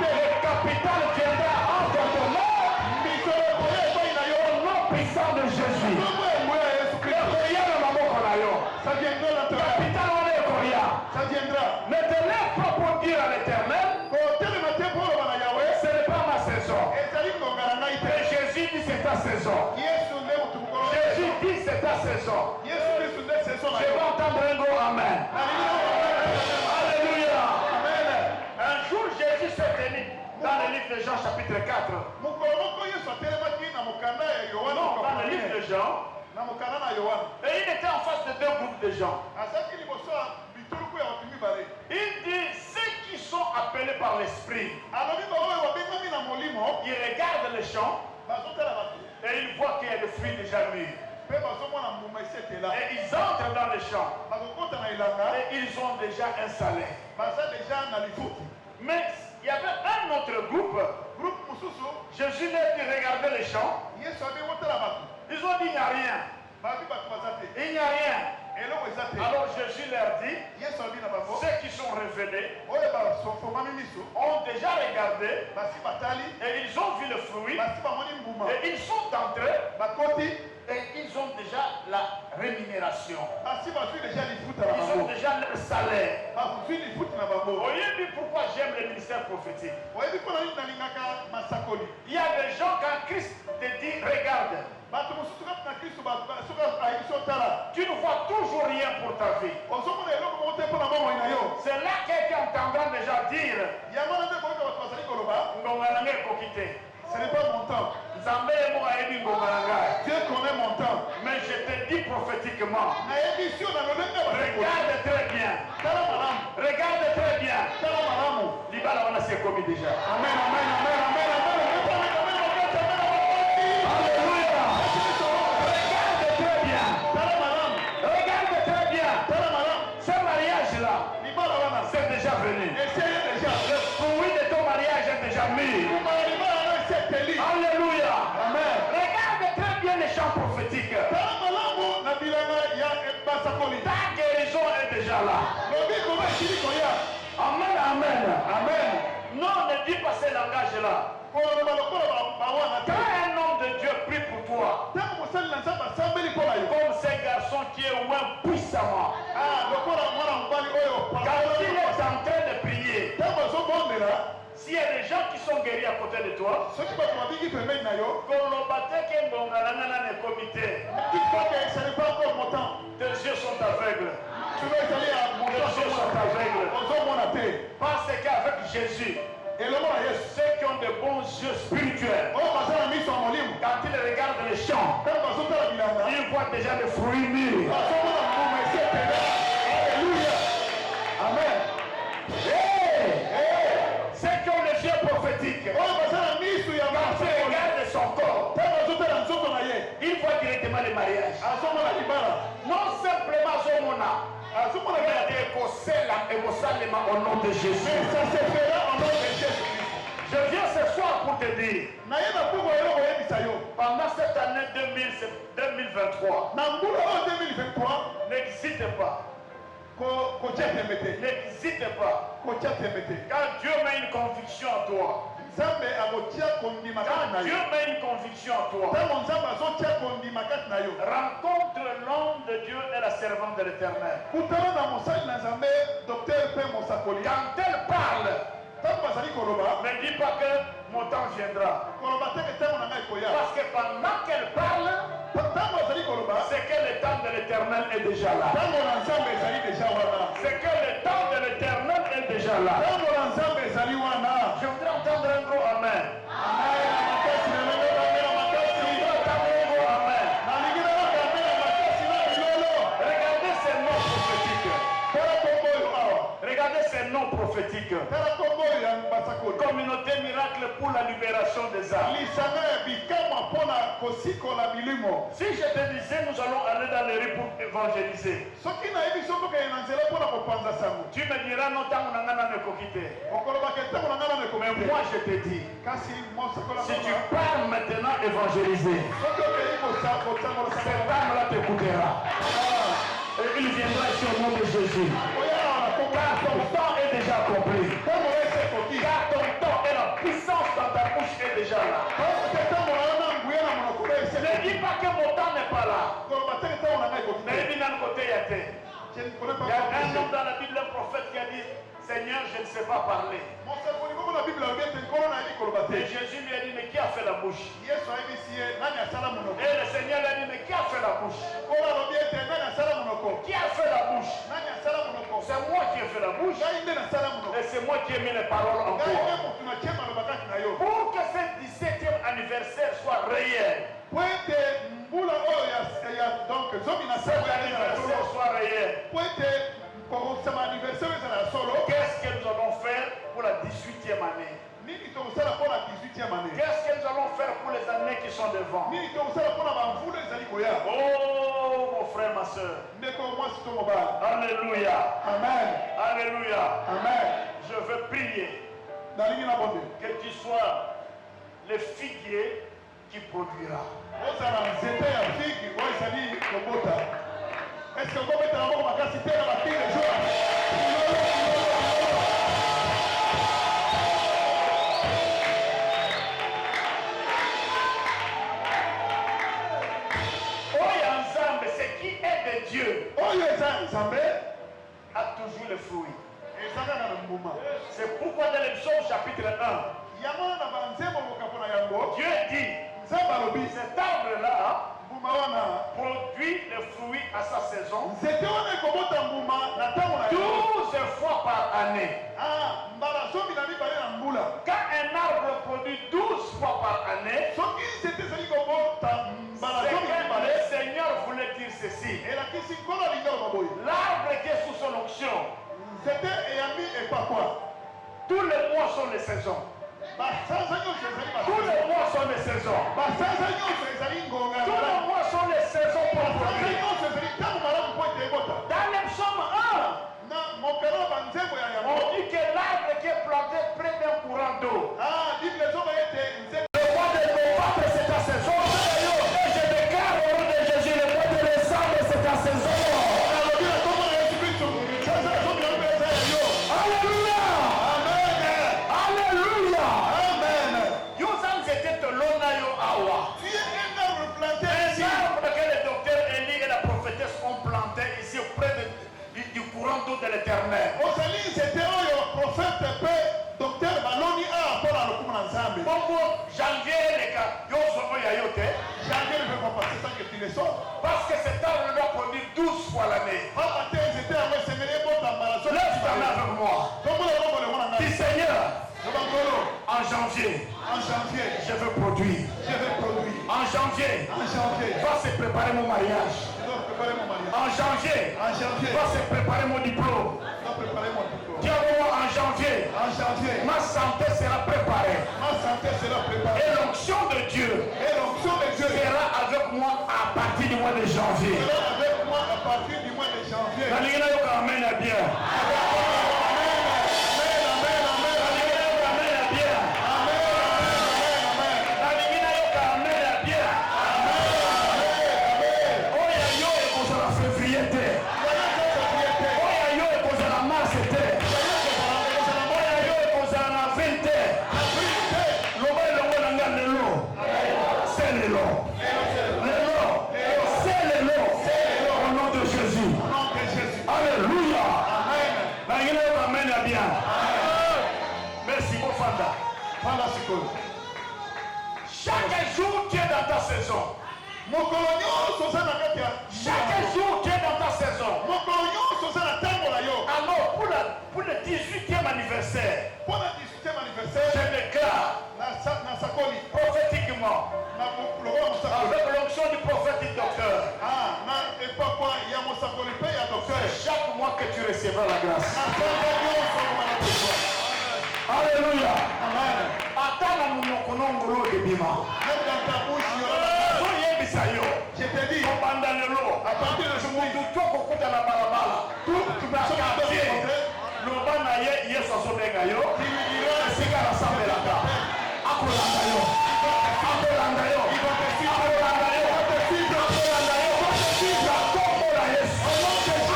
Le capital viendra entre ton nom.
saison.
Yesu nde mutu mukolo.
Jésus dit c'est ta saison.
Yesu Kristo nde saison na
Je
yo.
vais entendre un gros amen. Alléluia.
Amen.
Un jour, Jésus s'est tenu dans le livre de Jean chapitre 4.
Mukolo moko Yesu atelemaki na mokanda ya Yohana.
Non, dans le livre de Jean.
Na mokanda na Yohana.
Et il était en face de deux groupes de gens.
Azaki liboso ya bituluku ya batu mibale.
Il dit, ceux qui sont appelés par l'Esprit,
Alobi baoyo babengami na molimo.
ils regardent le champ
Bazotala batu.
et ils voient qu'il y a des fruits déjà mûrs.
Mpe bazomona mbuma esi etela.
Et ils entrent dans le champ
Bakokota na elanga.
et ils ont déjà un salaire.
Baza deja na lifuti.
Mais il y avait un autre groupe.
Groupe mususu.
Jésus leur dit, regardez le champ.
Yesu abi botala batu.
Ils ont dit, il n'y a rien.
Babi batu baza te.
Il n'y a rien.
Eloko eza te.
Alors Jésus leur dit,
Yesu abi na bango.
ceux qui sont révélés
Oyo basofomami miso.
ont déjà regardé
Basi batali.
et ils ont vu le fruit
Basi bamoni mbuma.
et ils sont entrés
Bakoti.
et ils ont déjà la rémunération.
Basi bazwi deja lifuta na
Ils ont
bango.
déjà leur salaire.
Bazwi lifuta na bango.
Voyez pourquoi j'aime le ministère prophétique.
Oyebi mpona nini nalingaka masakoli.
Il y a des gens quand Christ te dit regarde,
Bato mosusu kati na Kristo soki ayebisi otala.
tu ne vois toujours rien pour ta vie.
Ozomona eloko moko te mpona bomoi na yo.
C'est là quelqu'un t'entend déjà dire
Yango wana nde boyoka bato bazali koloba.
ngonga na ngai ekoki te.
Ce n'est pas mon temps.
Nzambe ye moko ayebi ngonga na ngai.
Dieu connaît mon temps.
Mais je te dis prophétiquement,
Nayebi si yo na lolenge basakoli.
regarde très bien.
Tala malamu.
Regarde très bien.
Tala malamu.
Libala wana c'est commis déjà.
Amen, amen, amen, amen, amen.
Alléluia. Regarde très bien.
Tala malamu.
Regarde très bien.
Tala malamu.
Ce mariage-là,
Libala wana.
c'est déjà venu.
Essayez déjà.
Le fruit de ton mariage est déjà mis.
Mbuma ya libala wana esi eteli.
Alléluia.
Amen.
Regarde très bien les chants prophétiques.
Tala malamu na bilanga ya basakoli.
Ta guérison est déjà là.
Lobi koma esili koya.
Amen, amen.
Amen.
Non, ne dis pas ce langage-là.
Koloba lokola bawana te.
Quand un homme de Dieu prie pour toi,
Ntango mosali na Nzambe asambeli mpo na yo.
comme ce garçon qui est loin puissamment,
Ah, lokola mwana mobali oyo.
quand il est en train de prier,
Ntango azobondela.
s'il y a des gens qui sont guéris à côté de toi,
Soki bato babiki pembeni na yo.
koloba te ke ngonga na ngai na comité,
Il faut que ce n'est pas encore mon temps.
tes yeux sont aveugles.
Tu veux essayer à mon
Tes
temps.
yeux sont aveugles.
Ozomona te.
Parce qu'avec Jésus,
Elongo na Yesu.
ceux qui ont de bons yeux spirituels,
Oyo baza na miso ya molimo.
quand ils regardent les champs,
Ntango bazotala bilanga.
ils voient déjà les fruits mûrs.
Bazomona mbuma esi etela. Alléluia. Amen.
Ceux qui ont les yeux prophétiques,
Oyo baza na miso ya
quand ils
basakoli.
regardent son corps,
Ntango azotala nzoto na ye.
ils voient directement les mariages.
Azomona libala.
Non simplement Zomona,
Azomona
mais
libala.
écossailement au nom de Jésus.
Mais ça se fera en nom de Jésus-Christ.
Je viens ce soir pour te dire,
Nayeba mpuko eloko oyebisa yo.
pendant cette année 2023,
Na mbula oyo 2023.
n'hésite pas,
Kotia tembe te.
n'hésite pas.
Kotia tembe te.
Quand Dieu met une conviction en toi,
Nzambe akotia kondima kati na
quand Dieu
yo.
met une conviction en toi,
Ntango Nzambe azotia kondima kati na yo.
rencontre l'homme de Dieu et la servante de l'Éternel.
Kutana na mosali na Nzambe docteur mpe mosakoli.
Quand elle parle,
Ntango bazali koloba.
ne dis pas que mon temps viendra.
Koloba teke ntango na ngai koya.
Parce que pendant qu'elle parle,
Ntango bazali koloba.
c'est que le temps de l'Éternel est déjà là.
Ntango na Nzambe ezali deja wana.
C'est que le temps de l'Éternel est déjà là.
Ntango na Nzambe ezali wana.
Je voudrais entendre un gros amen.
Amen na makasi na lelo amen na
Je
makasi.
voudrais entendre un gros amen.
Nalingi na yoka amen na makasi na bilolo.
Regardez ces noms prophétiques.
Tala kombo oyo awa.
Regardez ces noms prophétiques.
Tala kombo oyo ya basakoli.
Communauté miracle pour la libération des âmes.
Lisanga ya bikamwa mpona kosikola bilimo.
Si je te disais, nous allons aller dans les rues pour évangéliser,
Soki nayebi so tokende na nzela mpona kopanza sango.
tu me diras non, tant qu'on a ne kokite.
Okolobaka ntango na ngai na
Mais
mekomete.
moi, je te dis,
Kasi mosakola
si tu
mama.
pars maintenant évangéliser,
Soki okei kosangola
cette
sango.
âme-là t'écoutera. Et il viendra ici au nom de Jésus.
Oya na kombo.
Car ton temps est déjà accompli.
Ntango ese ekoki.
Car ton temps et la puissance dans ta bouche est déjà là.
Ote ntango na yo na nguya na monoko ese
Ne dis pas que mon temps n'est pas là.
koloba teke ntango na ngai ekoki.
Mais il d'un côté, il y a terre.
Je ne connais pas
Il y a un
comment
homme dans la Bible, un prophète qui a dit, Seigneur, je ne sais pas parler.
mosakoli koko na bible oyebi ete nkolo nayebi koloba
Et
te.
Jésus lui a dit, mais qui a fait la
bouche?
Yesu aibisi ye nani asala monoko.
Et le Seigneur lui a dit, mais qui a fait la bouche?
Kola lobi ete nani asala monoko.
Qui a fait la bouche?
Nani asala monoko.
C'est moi qui ai fait la bouche.
Ngai nde nasala monoko.
Et c'est moi qui ai mis les paroles en
Ngai nde
toi.
motu natie maloba kati na yo.
Pour que ce 17e anniversaire soit réel.
Po ete mbula oyo ya donc zomi na
Cet
sala ya
anniversaire soit réel.
po ete kokosama anniversaire ezala ya solo.
Qu'est-ce que nous allons faire pour la 18e année?
Nini tokosala mpo na 18e année.
Qu'est-ce que nous allons faire pour les années qui sont devant?
Nini tokosala mpo na bamvula ezali koya.
Oh, mon frère, ma soeur.
Ndeko mwasi to mobali.
Alléluia.
Amen.
Alléluia.
Amen.
Je veux prier
nalingi na bonde.
que tu sois le figuier qui produira.
ozala nzete ya figi oyo ezali kobota. Est-ce okobetela moko makasi te na bafige jour?
Oyo ensemble, ce qui est de Dieu
oyo eza nzambe
a toujours le fruit.
ezalaka na mbuma.
C'est pourquoi dans le psaume chapitre 1,
yango na banzembo bokapo na yango
Dieu dit,
nzambe alobi
cet arbre-là
mbuma wana
produit le fruit à sa saison
nzete wana ekobota mbuma na ntango na yango
12 fois par année.
mbala zomi na mibale na mbula.
Quand un arbre produit 12 fois par année,
soki nzete ezali kobota mbala
c'est
zomi na
que
mibale
le Seigneur voulait dire ceci.
elakisi nkolo alingi oloba boye
L'arbre qui est sous son onction,
nzete eyambi epakwa.
tous les mois sont les saisons.
basanza nyonso ezali
Tous les mois sont les saisons.
basanza nyonso ezali ngonga.
Tous les mois sont les saisons pour
basanza
produire.
nyonso ezali ntango malamu mpo ete ebota.
Dans le psaume 1,
na mopelo banzembo ya yango
on dit que l'arbre qui est planté près d'un courant d'eau.
bible ezoba ete nzete
Le mois de novembre, c'est ta saison. Et je déclare au nom de Jésus, le mois de décembre, c'est ta saison.
alobi na kombo na yesu kristo sanza zomi na mibale eza ya yo.
Alléluia.
Amen.
Alléluia.
Amen.
Yo sans était te lona yo awa.
Tu es un arbre planté
Un
ici.
arbre que le docteur Élie et la prophétesse ont planté ici auprès du courant d'eau de l'éternel.
ozali nzete oyo prophète mpe docteur baloni awa mpona lokumu na nzambe.
Bongo janvier les gars, yo so oya yo te.
janvier ne peut pas passer sans que tu le sors.
Parce que cet arbre doit produire 12 fois l'année.
papa te nzete yango esengeli ebota mbala zomi na
Lève ta main
mibale.
avec moi.
tombola eloko lengo na
Dis
ngai.
Seigneur,
loba nkolo
en janvier,
en janvier
je veux produire.
je vais produire.
En janvier,
en janvier
va se préparer mon mariage.
je dois préparer mon mariage.
En janvier,
en janvier
va se préparer mon diplôme.
je dois préparer mon diplôme.
Dis-moi en janvier,
en janvier
ma santé sera préparée.
ma santé sera préparée.
Et l'onction de Dieu
et l'onction de Dieu
sera avec moi à partir du mois de janvier.
sera avec moi à partir du mois de janvier.
La ligne est quand même bien. Chaque jour tu es dans ta saison. Chaque jour tu es dans ta saison. Alors pour le 18e anniversaire, je déclare prophétiquement avec l'onction du prophète et du docteur. Chaque mois que tu recevras la grâce. Alléluia. Atana munokonongolo de bima.
Je te dis,
Obanda lelo.
à partir de ce moment,
Mutu toko kuta na barabara.
tout
Na quartier. Lobana ye yeso asobenga yo. Esika nasambelaka. Akolanda yo. Akolanda yo. Akolanda yo. Akolanda yo. Akombola Yesu.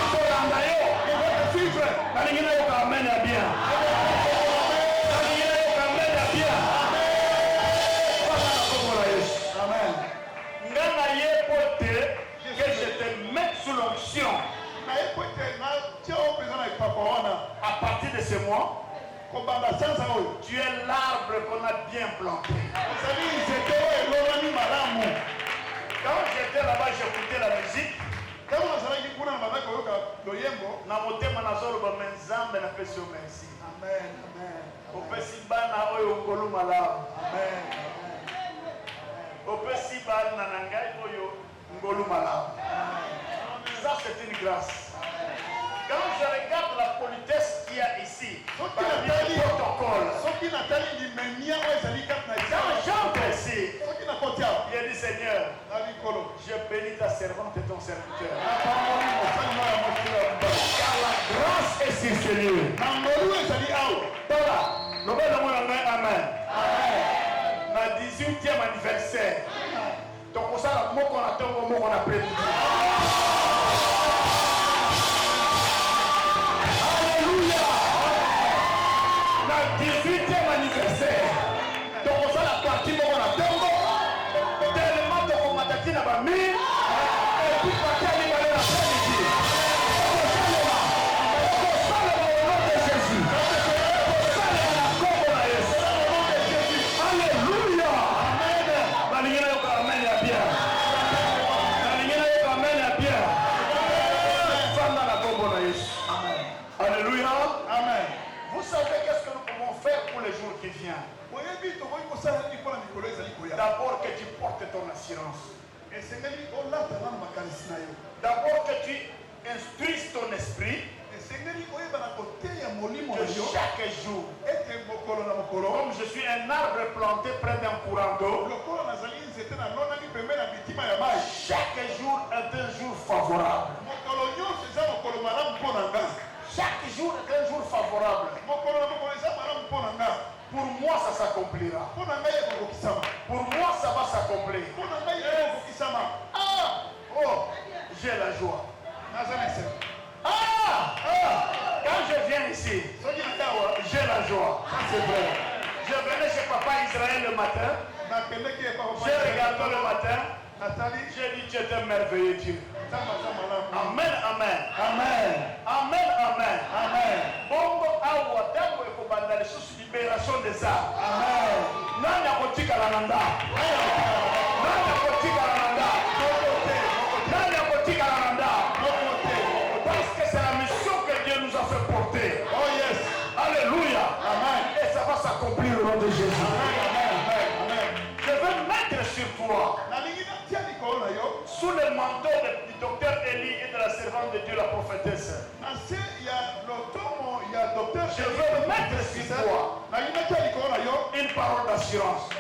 Akolanda yo. Nalingi na yo ka amen ya bien. Nalingi na yo ka amen ya bien. Bana akombola Yesu.
Amen.
Ngana ye pote que je te mette sous l'onction. À partir de ce mois, Tu es l'arbre qu'on a bien planté. Quand j'étais là-bas, j'écoutais la musique. Na motema nazoloba menzambe na pesi yo merci.
Amen. Amen.
Opesi bana oyo ngolu malamu.
Amen.
Opesi bana na ngai oyo ngolu malamu. Ça c'est une grâce. Quand je regarde la politesse qu'il y a ici, le protocole, quand j'entre ici, il dit Seigneur, je bénis ta servante et ton serviteur. Car la grâce est sur ce lieu. Amen. Ma 18e anniversaire. Donc, on s'en a mot qu'on attend, mot qu'on a prévu. Alléluia. Ma 18e anniversaire. Donc, on s'en a parti, mot qu'on attend. Tellement de combatants à ma mine. Et puis, partir à l'Imalé l'après-midi. Alléluia. Amen. Vous savez qu'est-ce que nous pouvons faire pour les jours qui viennent? D'abord que tu portes ton assurance. D'abord que tu instruises ton esprit. Que chaque jour, comme je suis un arbre planté près d'un courant d'eau, chaque jour est un jour favorable. Chaque jour est un jour favorable. Pour moi, ça s'accomplira. Pour moi, ça va s'accomplir. Oh, j'ai la joie. Quand je viens ici, j'ai la joie. C'est vrai. Je venais chez Papa Israël le matin. J'ai regardé le matin. J'ai dit, tu es un merveilleux Dieu. Amen, amen. Amen. Amen, amen. Amen. Bongo awa tango ekobanda lisusu libération des âmes. Amen. Nani akotika la nanda? Nani akotika la nanda? Nani akotika la nanda? Parce que c'est la mission que Dieu nous a fait porter. Oh yes. Alléluia. Amen. Et ça va s'accomplir au nom de Jésus. Amen, amen, amen. Je veux mettre sur toi, sous le manteau du docteur Eli et de la servante de Dieu, la prophétesse. Je veux mettre sur toi une parole d'assurance.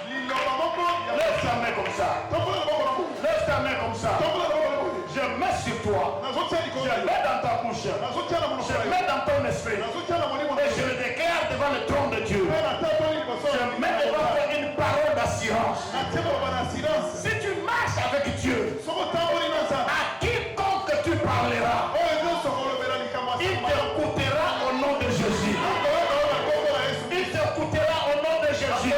Lève ta main comme ça. Lève ta main comme ça. Je mets sur toi. Je mets dans ta bouche. Je mets dans ton esprit. Et je le déclare devant le trône de Dieu. Je mets devant toi une parole d'assurance. Si tu marches avec Dieu, à quiconque tu parleras, il t'écoutera au nom de Jésus. Il t'écoutera au nom de Jésus.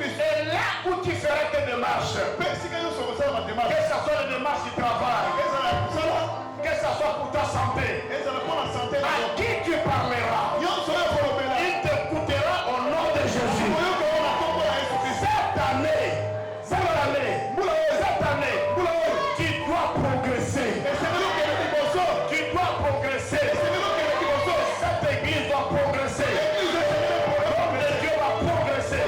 Et là où tu feras tes démarches, que ce soit les démarches du travail, que ce soit pour ta santé, à qui tu parleras, il t'écoutera au nom de Jésus. Cette année, tu dois progresser. Tu dois progresser. Cette église doit progresser. L'homme de Dieu va progresser.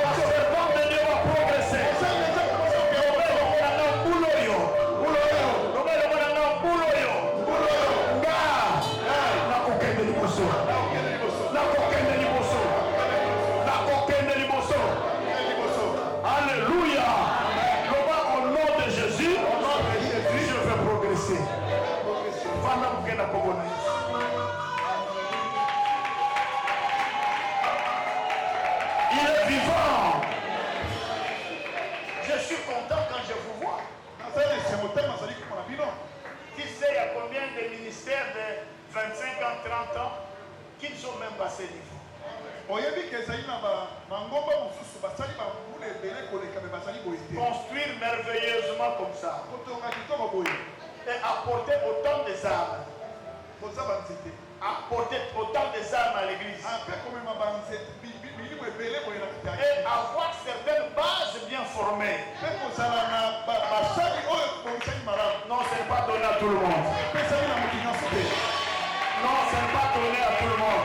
La servante de Dieu va progresser. Alléluia. Au nom de Jésus, je vais progresser. Il est vivant. Je suis content quand je vous vois. Qui sait, il y a combien de ministères de 25 ans, 30 ans qui ne sont même pas à ce niveau. Construire merveilleusement comme ça. Et apporter autant des âmes. apporter autant des armes à l'église. Et avoir certaines bases bien formées. Non, ce n'est pas donné à tout le monde. Non, ce n'est pas donné à tout le monde.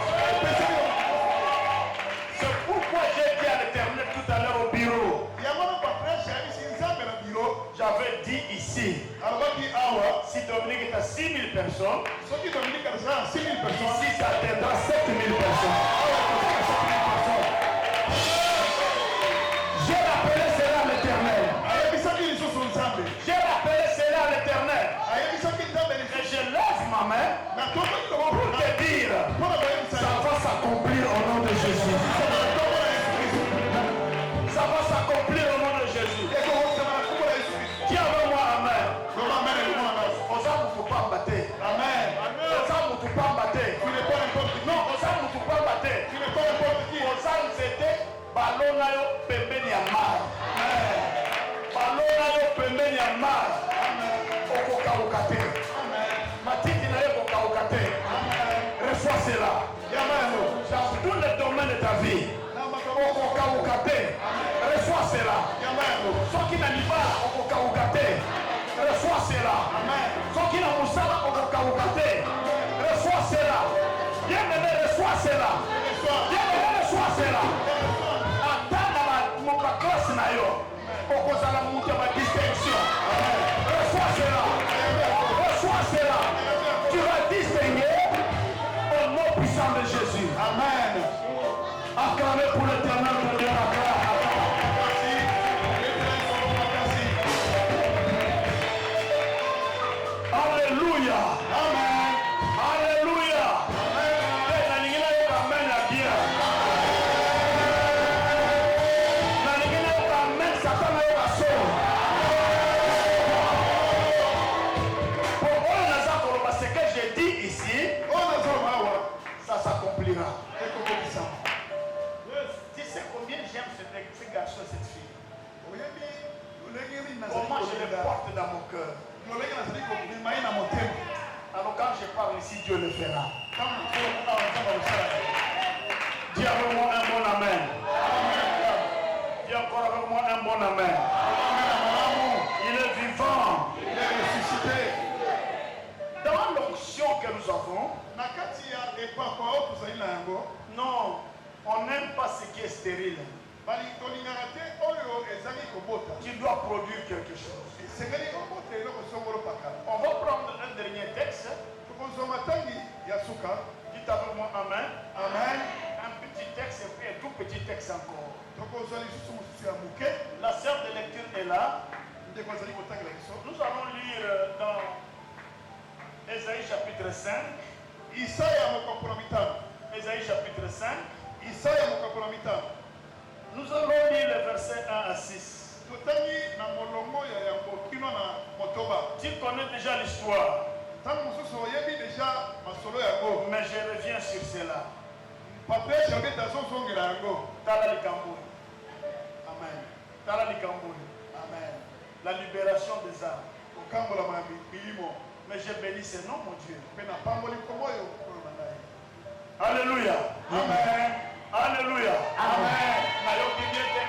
C'est pourquoi j'ai dit à l'Éternel tout à l'heure au bureau. J'avais dit ici, si Dominique est à 6 000 personnes, ici ça atteindra 7 000 personnes. J'ai rappelé cela à l'Éternel. J'ai rappelé cela à l'Éternel. Et je lève ma main pour te dire, ça va s'accomplir au nom de Jésus. Ça va s'accomplir au nom de Jésus. Qui avec moi, amen. Osa mutupa mbate. Amen. Osa mutupa mbate. Non, osa mutupa mbate. Osa nzete balona yo pembeni ya mai. Balona yo pembeni ya mai. Okokauka te. Matiti na yo okokauka te. Reçois cela. Dans tous les domaines de ta vie. Okokauka te. Reçois cela. Soki na libala okokauka te. Reçois cela. Soki na musala okokauka te. Reçois cela. Bien-aimé, reçois cela. Bien-aimé, reçois cela. Attends mon classe na yo. Okozala mutu ya distinction. Reçois cela. Reçois cela. Tu vas distinguer au nom puissant de Jésus. Amen. Acclamez pour l'Éternel de Dieu la gloire. Alléluia. Amen. Alléluia. Amen. Amen. Ce que j'ai dit ici, ça s'accomplira. Tu sais combien j'aime ce garçon et cette fille. Comment je les porte dans mon cœur. Alors quand je parle ici, Dieu le fera. Dis avec moi un bon amen. Dis encore avec moi un bon amen. Il est vivant. Il est ressuscité. Dans l'onction que nous avons, non, on n'aime pas ce qui est stérile. Tu dois produire quelque chose. On va prendre un dernier texte. Dites avec moi amen. Amen. Un petit texte et puis un tout petit texte encore. La sœur de lecture est là. Nous allons lire dans Ésaïe chapitre 5. Ésaïe chapitre 5. Nous allons lire les versets 1 à 6. Tu connais déjà l'histoire. Mais je reviens sur cela. Tala Likamboué. Amen. Tala Likamboué. Amen. La libération des âmes. Mais je bénis ce nom, mon Dieu. Alléluia. Amen. Alléluia. Amen.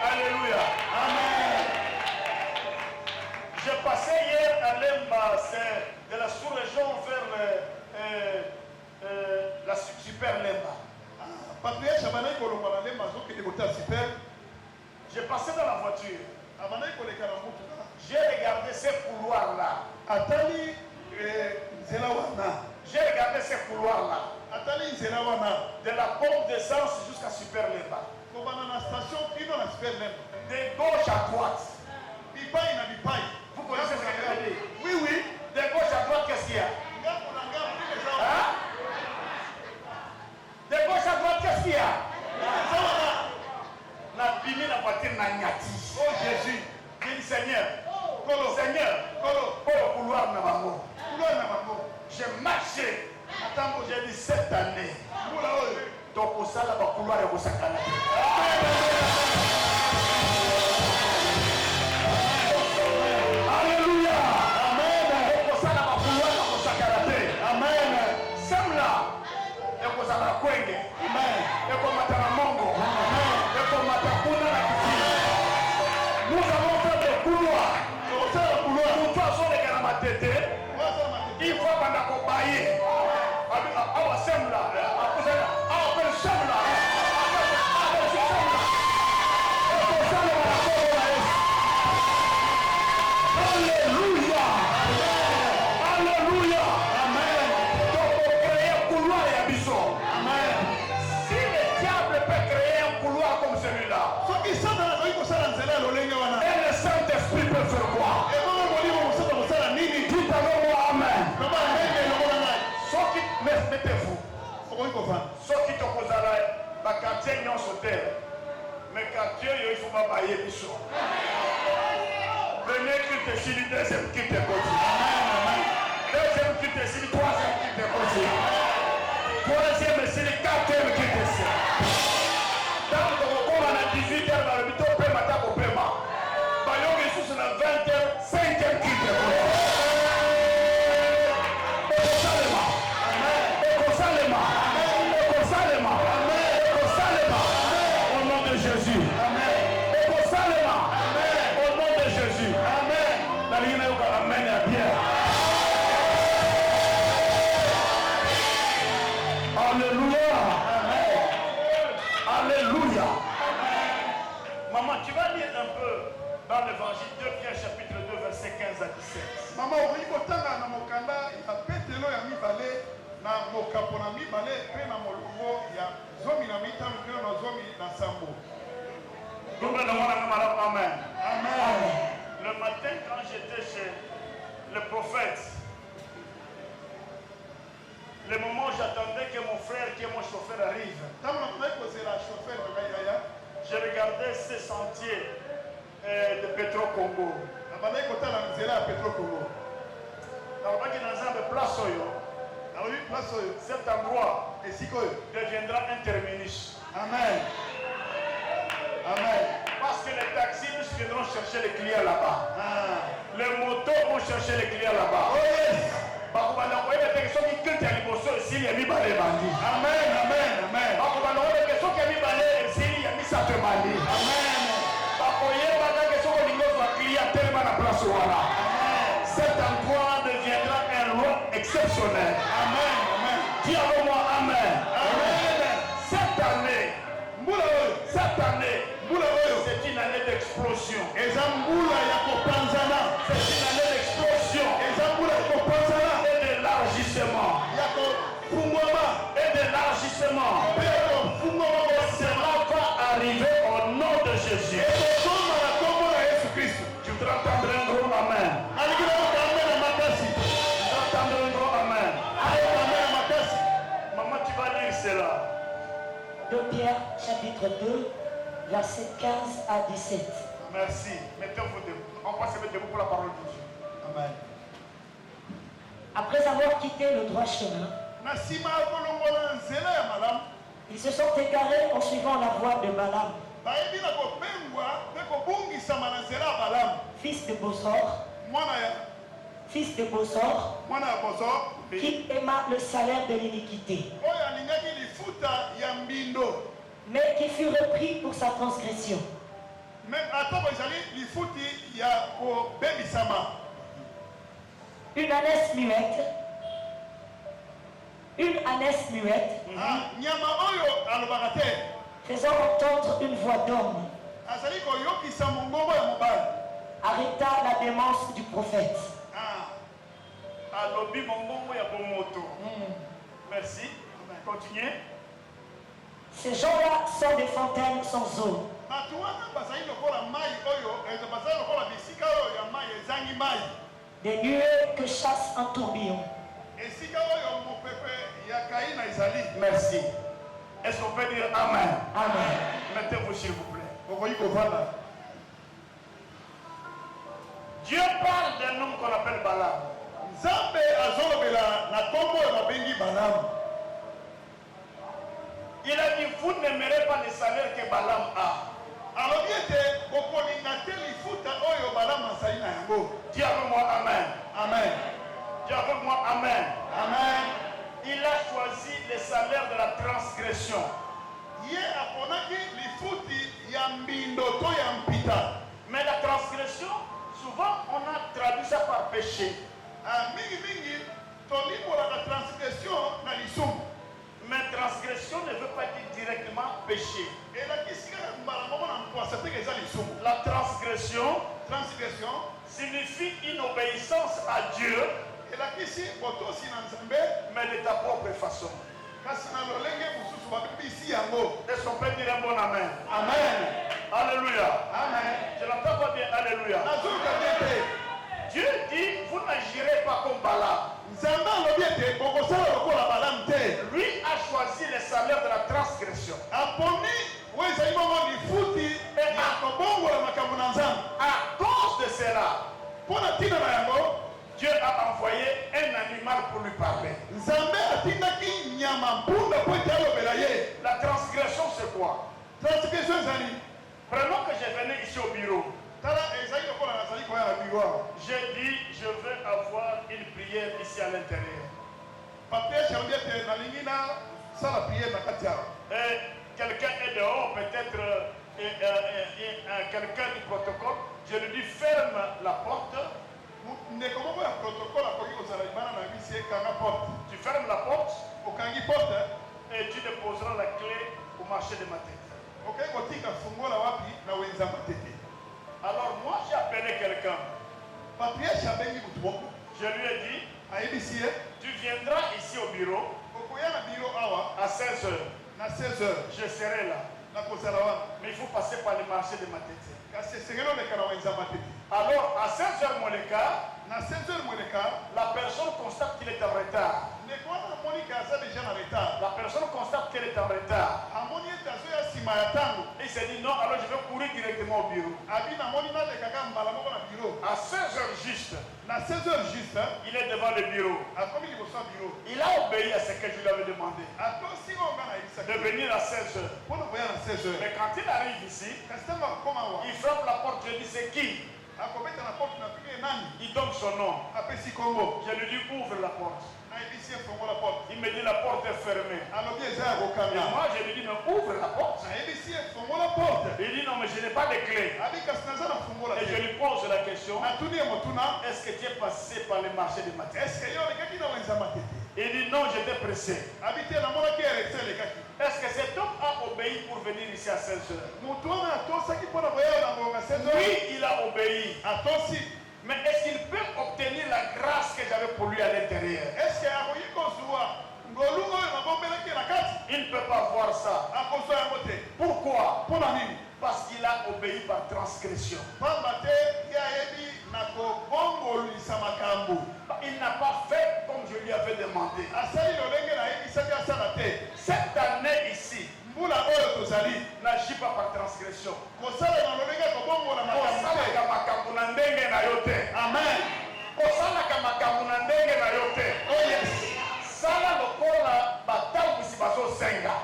Alléluia. Amen. J'ai passé hier à Lemba, c'est de la sous-région vers la super Lemba. J'ai passé dans la voiture. J'ai regardé ces couloirs-là. J'ai regardé ces couloirs-là. De la pompe d'essence jusqu'à Super Lemba. De gauche à droite. Vous connaissez ce que je veux dire? Oui, oui. De gauche à droite, qu'est-ce qu'il y a? Hein? De gauche à droite, qu'est-ce qu'il y a? La bimi la voiture n'a nyati. Oh Jésus. Dis Seigneur. Seigneur. Couloir n'a pas mot. J'ai marché. Attends, j'ai dit cette année. Donc, au salaire, le couloir est au sakana. Alléluia. Amen. Donc, au salaire, le couloir est au sakana. Amen. eko zala kwenge. Amen. Eko matana mongo. Amen. Eko matakuna na kisi. Nous avons fait des couloirs. Pour toi, sur les gars, ma tête. Il faut qu'on bailler. Awa semla. Awa pen semla. Alléluia. Alléluia. Amen. Donc, pour créer un couloir et un bison. Amen. Si le diable peut créer un couloir comme celui-là, et le Saint-Esprit peut faire quoi? Dites avec moi Amen. Mettez-vous. Ceux qui te posent là, la quartier non sur terre. Mais quartier, il faut pas bailler bichon. Premier culte est ici, deuxième culte est possible. Deuxième culte est ici, troisième culte est possible. Troisième est ici, quatrième culte est ici. Dans le recours, on a 18h dans le bito, paiement, tape au paiement. Bayon, il est sur la 20h, 5e culte est possible. Au nom de Jésus. Amen. Au nom de Jésus. Amen. La ligne est amen à Pierre. Alléluia. Amen. Alléluia. Maman, tu vas lire un peu dans l'évangile de Pierre chapitre 2 verset 15 à 17.
Maman, on dit que na mokanda ya petelo ya mibale na mokapo na mibale pe na molongo ya zomi na mitano pe na zomi na sambo.
Amen.
Amen.
Le matin quand j'étais chez le prophète, le moment où j'attendais que mon frère qui est mon chauffeur arrive, je regardais ce sentier de Petro-Congo. Cet endroit deviendra un terminus.
Amen. Amen.
Parce que les taxis viendront chercher les clients là-bas. Les motos vont chercher les clients là-bas.
Oh yes.
Amen,
Amen. Amen.
Cet endroit deviendra un lieu exceptionnel.
Amen. Amen.
Dis avec moi Amen.
Amen.
Cette année, c'est une année d'explosion. C'est une année d'explosion et d'élargissement. Et d'élargissement. Cela va arriver au nom de Jésus. Tu voudras entendre un gros Amen. Tu voudras entendre un gros Amen. Maman, tu vas lire cela.
2 Pierre chapitre 2, versets 15 à 17.
Merci. Mettez-vous debout. On va se mettre debout pour la parole de Dieu.
Amen.
Après avoir quitté le droit chemin, ils se sont égarés en suivant la voie de Balaam, fils de Bossor, qui aima le salaire de l'iniquité, mais qui fut repris pour sa transgression. Une ânesse muette, faisant entendre une voix d'homme, arrêta la démence du prophète.
Merci. Continuez.
Ces gens-là sont des fontaines sans eau, des nuées que chasse un tourbillon.
Merci. Est-ce qu'on peut dire Amen?
Amen.
Mettez-vous s'il vous plaît. Dieu parle d'un homme qu'on appelle Balaam. Il a dit, vous n'aimerez pas les salaires que Balaam a. Dis avec moi Amen.
Amen.
Dis avec moi Amen.
Amen.
Il a choisi les salaires de transgression.
Ye aponaki lifuti ya mbindo to ya mpita.
Mais la transgression, souvent on a traduit ça par péché.
Mingi tolibola la transgression na lisumu.
Mais transgression ne veut pas dire directement péché. La transgression signifie une obéissance à Dieu, mais de ta propre façon. Est-ce qu'on peut dire un bon amen?
Amen.
Alléluia.
Amen.
Je n'entends pas bien. Alléluia. Dieu dit, vous n'agirez pas comme Balaam. Lui a choisi le salaire de la transgression. À cause de cela, Dieu a envoyé un animal pour lui parler. La transgression, c'est quoi? Prenons que je venais ici au bureau. J'ai dit, je veux avoir une prière ici à l'intérieur. Et quelqu'un est dehors, peut-être quelqu'un du protocole. Je lui dis, ferme la porte. Tu fermes la porte et tu déposeras la clé au marché de ma tête. Alors moi j'ai appelé quelqu'un. Je lui ai dit, tu viendras ici au bureau à 16h. Je serai là. Mais il faut passer par le marché de ma tête. Alors à 16h moins le quart, la personne constate qu'il est en retard. La personne constate qu'elle est en retard. Il s'est dit non, alors je vais courir directement au bureau. À 16h juste, il est devant le bureau. Il a obéi à ce que je lui avais demandé. De venir à 16h. Mais quand il arrive ici, il frappe la porte, je dis c'est qui? Il donne son nom. Je lui dis ouvre la porte. Il me dit la porte est fermée. Et moi je lui dis mais ouvre la porte. Il dit non mais je n'ai pas de clé. Et je lui pose la question, est-ce que tu es passé par le marché de matin? Il dit non, j'étais pressé. Est-ce que cet homme a obéi pour venir ici à 16h? Oui, il a obéi. Mais est-ce qu'il peut obtenir la grâce que j'avais pour lui à l'intérieur? Il ne peut pas voir ça. Pourquoi? Parce qu'il a obéi par transgression. Il n'a pas fait comme je lui avais demandé. Cette année ici, n'agis pas par transgression. Amen. Sala lokola batawu sibazo senga.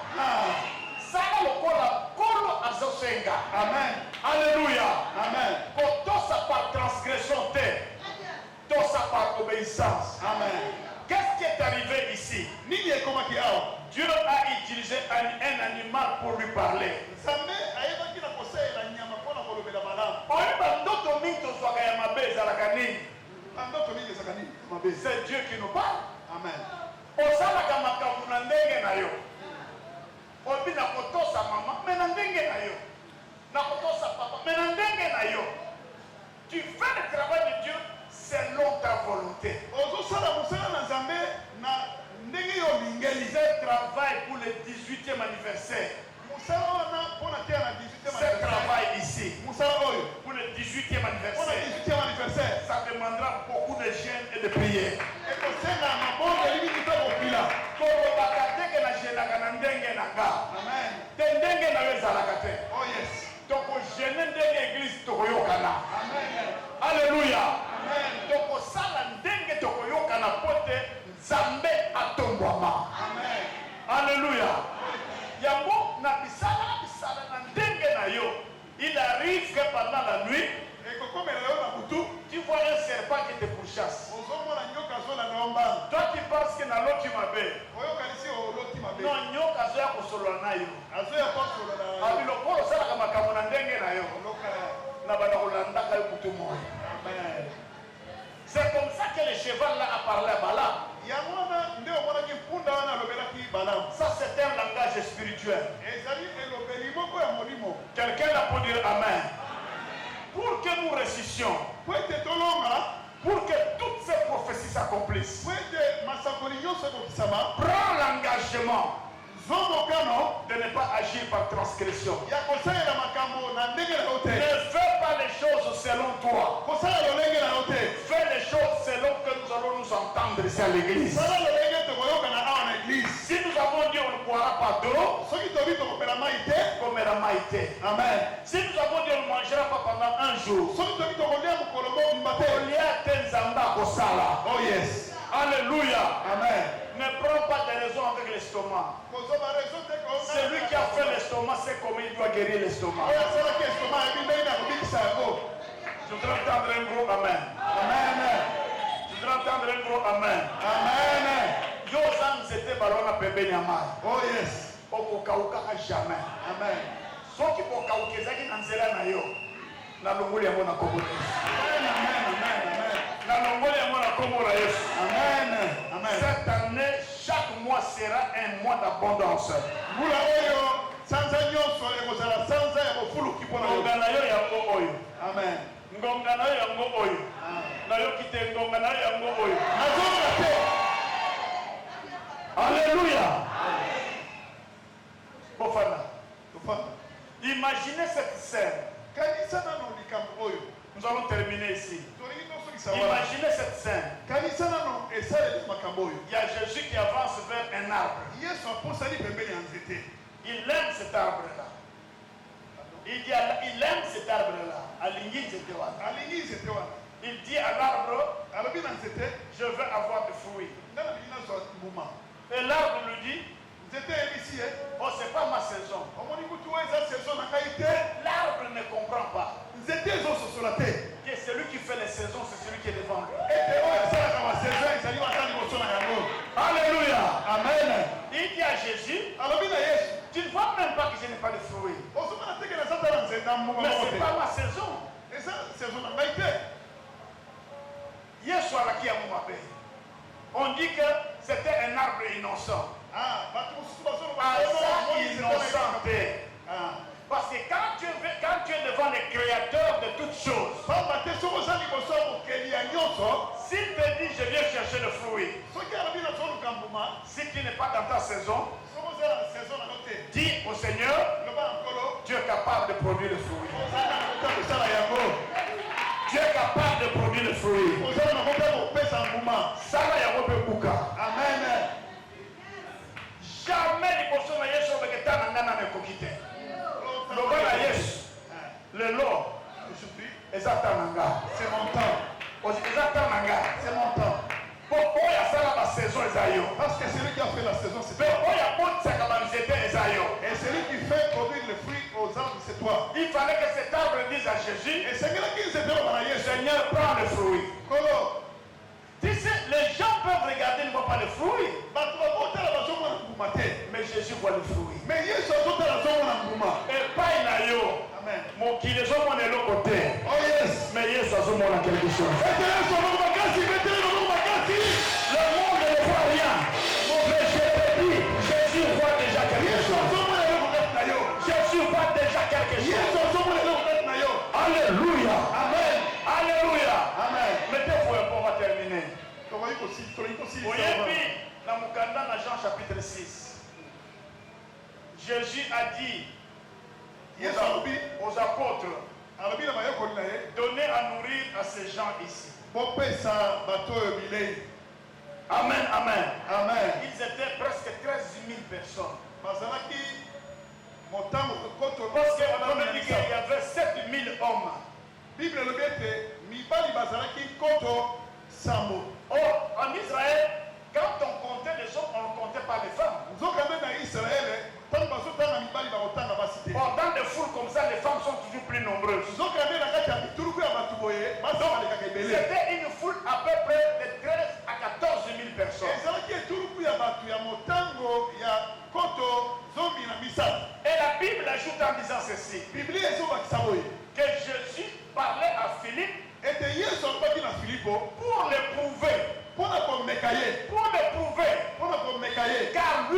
Sala lokola kolo azo senga.
Amen.
Alléluia.
Amen.
Kotosa par transgression te. Tosa par obéissance.
Amen.
Qu'est-ce qui est arrivé ici? Dieu a utilisé un animal pour lui parler. C'est Dieu qui nous parle.
Amen.
Osalaka makambo na ndenge na yo. Obi na kotosa mama, mais na ndenge na yo. Na kotosa papa, mais na ndenge na yo. Tu fais le travail de Dieu selon ta volonté. Ce travail pour le 18e anniversaire. Ce travail ici, pour le 18e anniversaire, ça demandera beaucoup de jeûne et de prières. Donc, jeûner de l'église Tokoyokana. Alléluia. Donc, ça, la dengue Tokoyokana pote Zambé atombwama. Alléluia. Yambo na bisala na dengue na yo. Il arrive que pendant la nuit, tu vois un serpent qui te pourchasse. Toi tu penses que na l'autre tu m'appelles. Non, nyoka azoya kosolola na yo
azoya kosolola na yo
abiloko osalaka makambo na ndenge na yo na bana kolandaka yo kutu moya.
amen.
C'est comme ça que le cheval là a parlé à Balaam.
yango wana nde omonaki mpunda wana alobelaki Balaam.
Ça c'est un langage spirituel.
ezali elobeli moko ya molimo.
Quelqu'un là peut dire amen. Pour que nous réussissions,
po ete tolonga,
pour que toutes ces prophéties s'accomplissent,
po ete masakoli nyonso ekokisama,
prends l'engagement
zwa mokano
de ne pas agir par transgression.
ya kosalela makambo na ndenge na yo te.
Ne fais pas les choses selon toi.
kosala lolenge na yo te.
Fais les choses selon que nous allons nous entendre ici à l'église.
sala lolenge tokoyokana awa na eglise.
Si nous avons dit on ne boira pas d'eau,
soki tobi tokopela mai te.
comme la maïté.
amen.
Si nous avons dit on ne mangera pas pendant un jour,
soki tobi tokolia mokolo mobimba te.
il y a des zamba kosala.
oh yes.
Alléluia.
amen.
Ne prends pas de raison avec l'estomac.
kozoma raison te ko.
Celui qui a fait l'estomac sait comment il doit guérir l'estomac.
oyo asalaki estoma yebi ndenge na kobikisa yango.
Je voudrais entendre un gros amen.
amen.
Je voudrais entendre un gros amen.
amen.
Yo zan zete balona pembeni ya mai.
oh yes.
Okokawukaka jamais.
amen.
Soki kokawuka ezaki na nzela na yo, na longoli yango na kombo na Yesu.
amen. amen. amen.
Na longoli yango na kombo na Yesu.
amen. amen.
Cette année, chaque mois sera un mois d'abondance.
mbula oyo sanza nyonso ekozala sanza ya bofuluki mpona yo.
Ngonga na yo yango oyo.
amen.
Ngonga na yo yango oyo. Nayoki te ngonga na yo yango oyo.
nazonga te.
Alléluia. Bofana.
tofanda.
Imaginez cette scène.
kanisa nano likambo oyo.
Nous allons terminer ici.
tolingi tosukisa wana.
Imaginez cette scène.
kanisa nano esaleli makambo oyo.
Il y a Jésus qui avance vers un arbre.
yesu apusani pembeni ya nzete.
Il aime cet arbre-là. Il aime cet arbre-là. Alingi nzete wana.
alingi nzete wana.
Il dit à l'arbre,
alobi na nzete.
je veux avoir des fruits.
nga na bili nazwa mbuma.
Et l'arbre lui dit,
nzete eyebisi ye.
oh c'est pas ma saison.
omoni kutu oyo eza saison na ngai te.
L'arbre ne comprend pas
nzete ezososola te.
que celui qui fait les saisons, c'est celui qui est devant lui.
ete oyo asalaka basaison ezali baza liboso na yango.
Alléluia.
amen.
Il dit à Jésus,
alobi na yesu.
tu ne vois même pas que je n'ai pas de fruits.
ozomona teke naza tala nzete na mbuma
Mais
moko
c'est
te.
pas ma saison.
eza saison na ngai te.
Yesu alaki ya mabe. On dit que c'était un arbre innocent.
bato mosusu bazoloba
Ça innocent.
Ah.
Parce que quand tu es devant le créateur de toutes choses,
pamba te soki oza liboso ya mokeli ya nyonso.
s'il te dit je viens chercher le fruit,
soki alobi nazoluka mbuma.
si tu n'es pas dans ta saison,
soki oza na saison na yo te.
dis au Seigneur,
loba na nkolo.
tu es capable de produire le fruit.
oza na makoki ya kosala yango.
Tu es capable de produire le fruit.
oza na makoki ya kopesa mbuma.
Sala yango mpe kuka.
amen.
Jamais liboso na Yesu obeketa na ngai na mekoki te. Loba na Yesu, lelo
aujourd'hui
eza ta na ngai.
c'est mon temps.
Eza ta na ngai.
c'est mon temps.
Po oyo asala basaison eza yo.
parce que celui qui a fait la saison c'est
Mpe
toi.
oyo abotisaka banzete eza yo.
et celui qui fait produire le fruit aux arbres c'est toi.
Il fallait que cet arbre dise à Jésus,
esengelaki nzete loba na yesu.
Seigneur, prends le fruit.
nkolo.
Tu sais, les gens peuvent regarder, ne voient pas le fruit.
bato bakotala bazomona mbuma te.
Mais Jésus voit le fruit.
mais yesu azotala azomona mbuma.
Epai na yo,
amen.
mokili ezomona eloko te.
oh yes.
Mais Yesu azomona quelque chose.
ete yesu oloko makasi. metele oloko makasi.
Le monde ne voit rien. Mais je te dis, Jésus voit déjà quelque
yesu
chose.
azomona eloko kati na yo.
Jésus voit déjà quelque
yesu
chose.
azomona eloko kati na yo.
Alléluia.
amen.
Alléluia.
amen.
Mettez-vous un peu, on va terminer.
tolingi kosilisa.
Oyebi, na mukanda na Jean chapitre 6. Jésus a dit
yesu alobi.
aux apôtres,
alobi na bayekoli na ye.
donnez à nourrir à ces gens ici.
bopesa bato oyo bilei.
Amen, amen.
amen.
Ils étaient presque 13 000 personnes.
bazalaki motango koto.
Parce qu'on avait dit qu'il y avait 7 000 hommes.
bible elobi ete mibali bazalaki koto sambo.
Or, en Israël, quand on comptait les hommes, on ne comptait pas les femmes.
nzokande na israele ntango bazotanga mibali bakotanga basi te.
Or, dans des foules comme ça, les femmes sont toujours plus nombreuses.
nzokande na kati ya bituluku ya bato boye basi balekaka ebele.
C'était une foule à peu près de 13 à 14 000 personnes.
ezalaki etuluku ya bato ya motango ya koto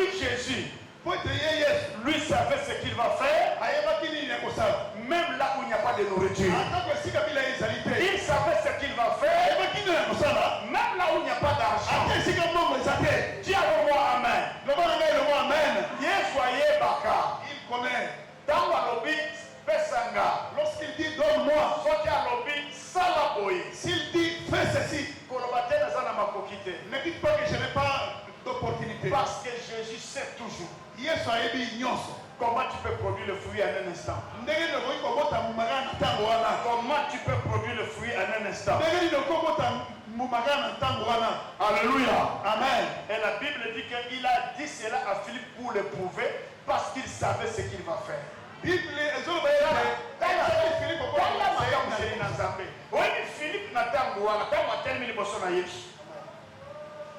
lui Jésus,
po ete ye yesu
lui savait ce qu'il va faire,
ayebaki nini ya kosala
même là où il n'y a pas de nourriture.
atako esika bilei ezali te
Il savait ce qu'il va faire,
ayebaki nini ya kosala
même là où il n'y a pas d'argent.
ata esika mbongo eza te
Dis avec moi Amen.
loba na ngai lobo amen
Yesu ayebaka.
il connaît
Ntango alobi pesanga,
lorsqu'il dit donne-moi
soki alobi sala boye,
s'il dit fais ceci
koloba te naza na makoki te.
ne dites pas que je n'ai pas d'opportunité
Parce que Jésus sait toujours
yesu ayebi nyonso
comment tu peux produire le fruit en un instant.
ndenge nini okoki kobota mbumaka na ntango wana
Comment tu peux produire le fruit en un instant.
ndenge nini okoki kobota mbumaka na ntango wana
Alléluia.
amen
Et la Bible dit qu'il a dit cela à Philippe pour le prouver parce qu'il savait ce qu'il va faire.
bible ezoloba ete ezali filipe
Makambo na Nzambe. Oyebi Philippe na ntango wana ntango atelemi liboso na Yesu.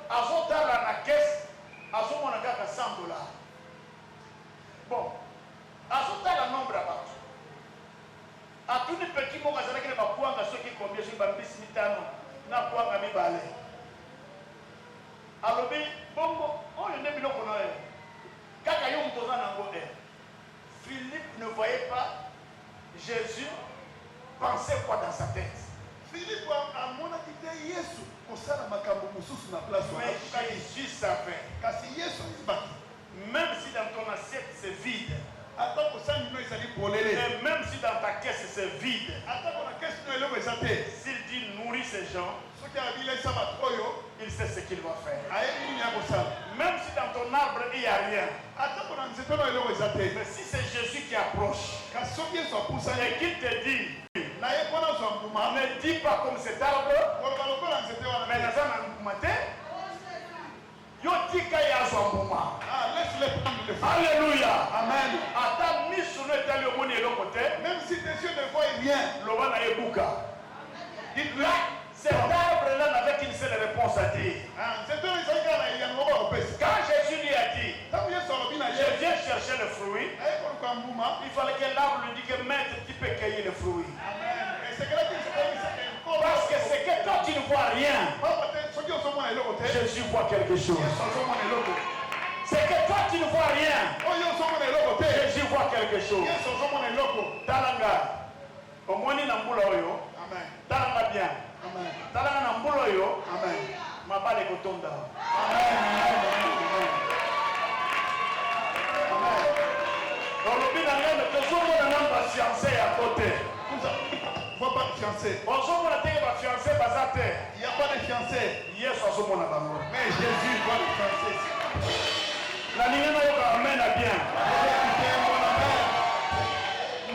Azotala na kese azomona kaka $100. Bon, azotala nombre ya bato. Atuni petit moko azalaki na bakwanga soki combien soki bambisi mitano na kwanga mibale. Alobi bongo oyo nde biloko na ye. Kaka yo moto oza nango e. Philippe ne voyait pas Jésus penser quoi dans sa tête.
filipe amonaki te yesu kosala makambo mosusu na place wana
Mais Jésus savait.
kasi yesu ayebaki
Même si dans ton assiette c'est vide,
ata kosani no ezali polele
et même si dans ta caisse c'est vide,
atako na kesi no eloko eza te
s'il dit nourris ces gens,
soki abilesa bato oyo
il sait ce qu'il va faire.
ayebi nini ya kosala
Même si dans ton arbre il n'y a rien,
atako na nzete no eloko eza te
mais si c'est Jésus qui approche
kasi soki yesu apusani
et qu'il te dit,
na ye mpo nazwa mbuma
ne dis pas comme cet arbre,
koloba lokola nzete wana
mais
te
naza na mbuma te, yo tika ye azwa mbuma.
laisse-le prendre le feu
Alléluia.
amen
Ata miso no etali omoni eloko te,
même si tes yeux ne voient rien
loba na ye buka.
dites-le
Là, cet arbre-là n'avait qu'une seule réponse à dire.
nzete oyo ezali kaka na yango bakopesa
Quand Jésus lui a dit,
ntango yesu alobi na
je
ye
viens chercher le fruit,
aye koluka mbuma
il fallait que l'arbre lui dise que maître, tu peux cueillir le fruit.
amen esekelaki esekebisaka ekolo
Parce que c'est que toi tu ne vois rien,
papa te soki ozomona eloko te
Jésus voit quelque chose.
yesu azomona eloko
C'est que toi tu ne vois rien,
oyo ozomona eloko te
Jésus voit quelque chose.
yesu azomona eloko
Talanga, omoni na mbula oyo,
amen
talanga bien.
amen
Talanga na mbula oyo,
amen
mabale kotonda. Olobi na ngai me tozomona na basiance ya kote.
vois pas de fiancé
Ozomona teke bafiance baza te.
il n'y a pas de fiancé
Yesu azomona bango.
mais Jésus voit le fiancé
Nalingi nayoka amen na bien.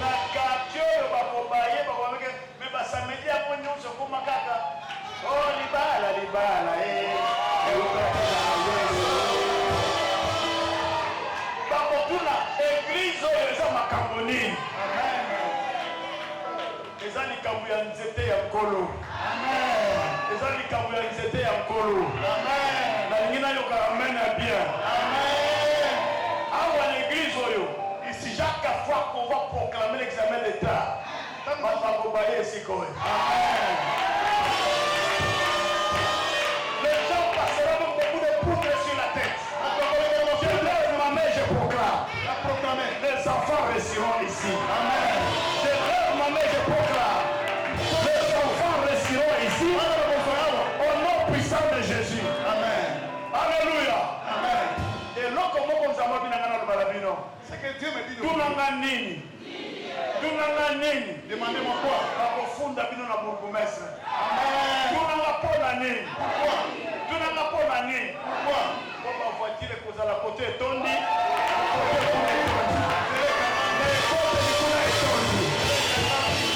Na quartier oyo bakobaye bakomeke me basamedi yango nyonso ekoma kaka o libala libala bakotuna eglize oyo eza makambo nini. Eza likambo ya nzete ya nkolo. Eza likambo ya nzete ya nkolo. Nalingi nayoka amen na bien. Awa l'église oyo, ici chaque fois qu'on va proclamer l'examen d'État, on va combattre ici quand même. Les gens passeront même beaucoup de poudre sur la tête. Je lève ma main, je proclame. Les enfants resteront ici. Je lève ma main, je proclame. Les enfants resteront ici. Au nom puissant de Jésus. Alléluia. Et l'autre mot comme ça, moi,
c'est que Dieu me dit de
tunanga nini tunanga nini
demandez-moi quoi
bakofunda bino na bourgmestre
amen
tunanga mpona nini tunanga mpona nini
pourquoi
po bavoitire kozala kote etondi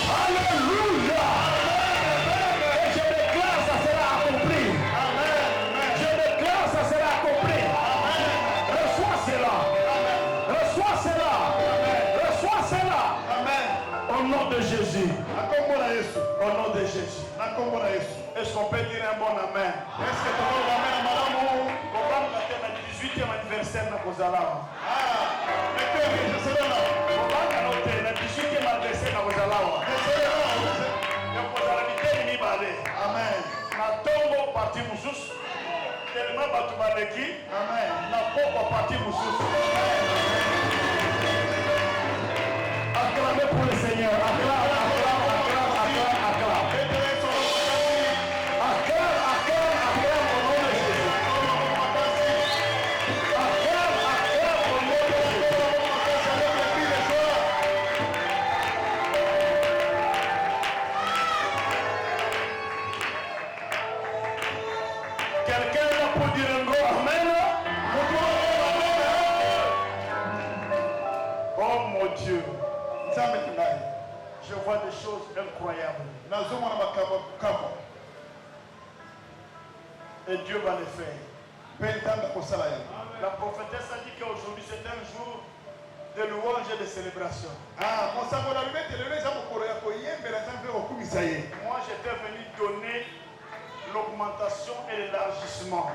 Alléluia. Et je déclare ça sera accompli. Je déclare ça sera accompli. Reçois cela. Reçois cela. Reçois cela.
amen
Au nom de Jésus.
nakombola yesu
Au nom de Jésus.
nakombola yesu
Est-ce qu'on peut dire un bon amen?
est-ce que tokoloba amen na malamu
Kobanga te na 18e anniversaire na kozala.
ekeke je serai là
Kobanga no te na 18e anniversaire na kozala.
je serai là
Ya kozala biteni mibale.
amen
Na tongo parti mosusu. tellement batubaleki.
Amen.
Na poko parti mususu. Acclamez pour le Seigneur. Acclame, acclame, acclame, acclame, acclame. Acclame, acclame, acclame au nom de Jésus. Acclame, acclame au nom de Jésus. Quelqu'un là pour dire un gros amen? Oh mon Dieu, je vois des choses incroyables. Et Dieu va le faire. La prophétesse a dit qu'aujourd'hui c'est un jour de louange et de célébration. Moi j'étais venu donner l'augmentation et l'élargissement.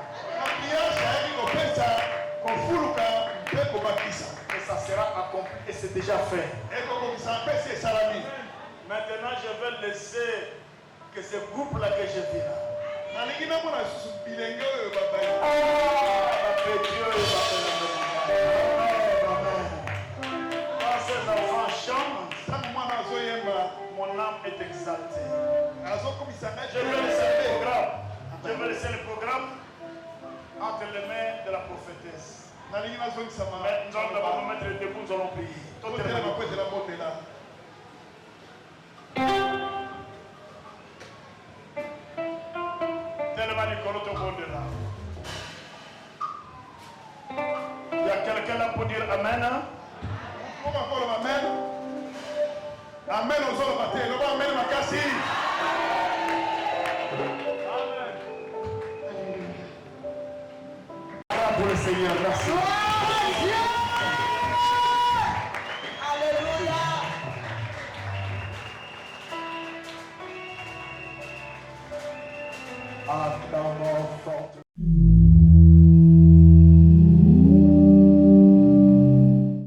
Et ça sera accompli et c'est déjà fait. Maintenant je vais laisser que ce groupe là que je vis là. Dieu quand ces enfants chantent, mon âme est exaltée. Je vais laisser le programme entre les mains de la prophétesse. Maintenant, nous allons nous mettre debout, nous allons prier. Tellement Nicolas te monde là. Il y a quelqu'un là pour dire Amen.
Amen. Amen. Amen. Makasi.
Pour le Seigneur, merci.
Acclamons fort.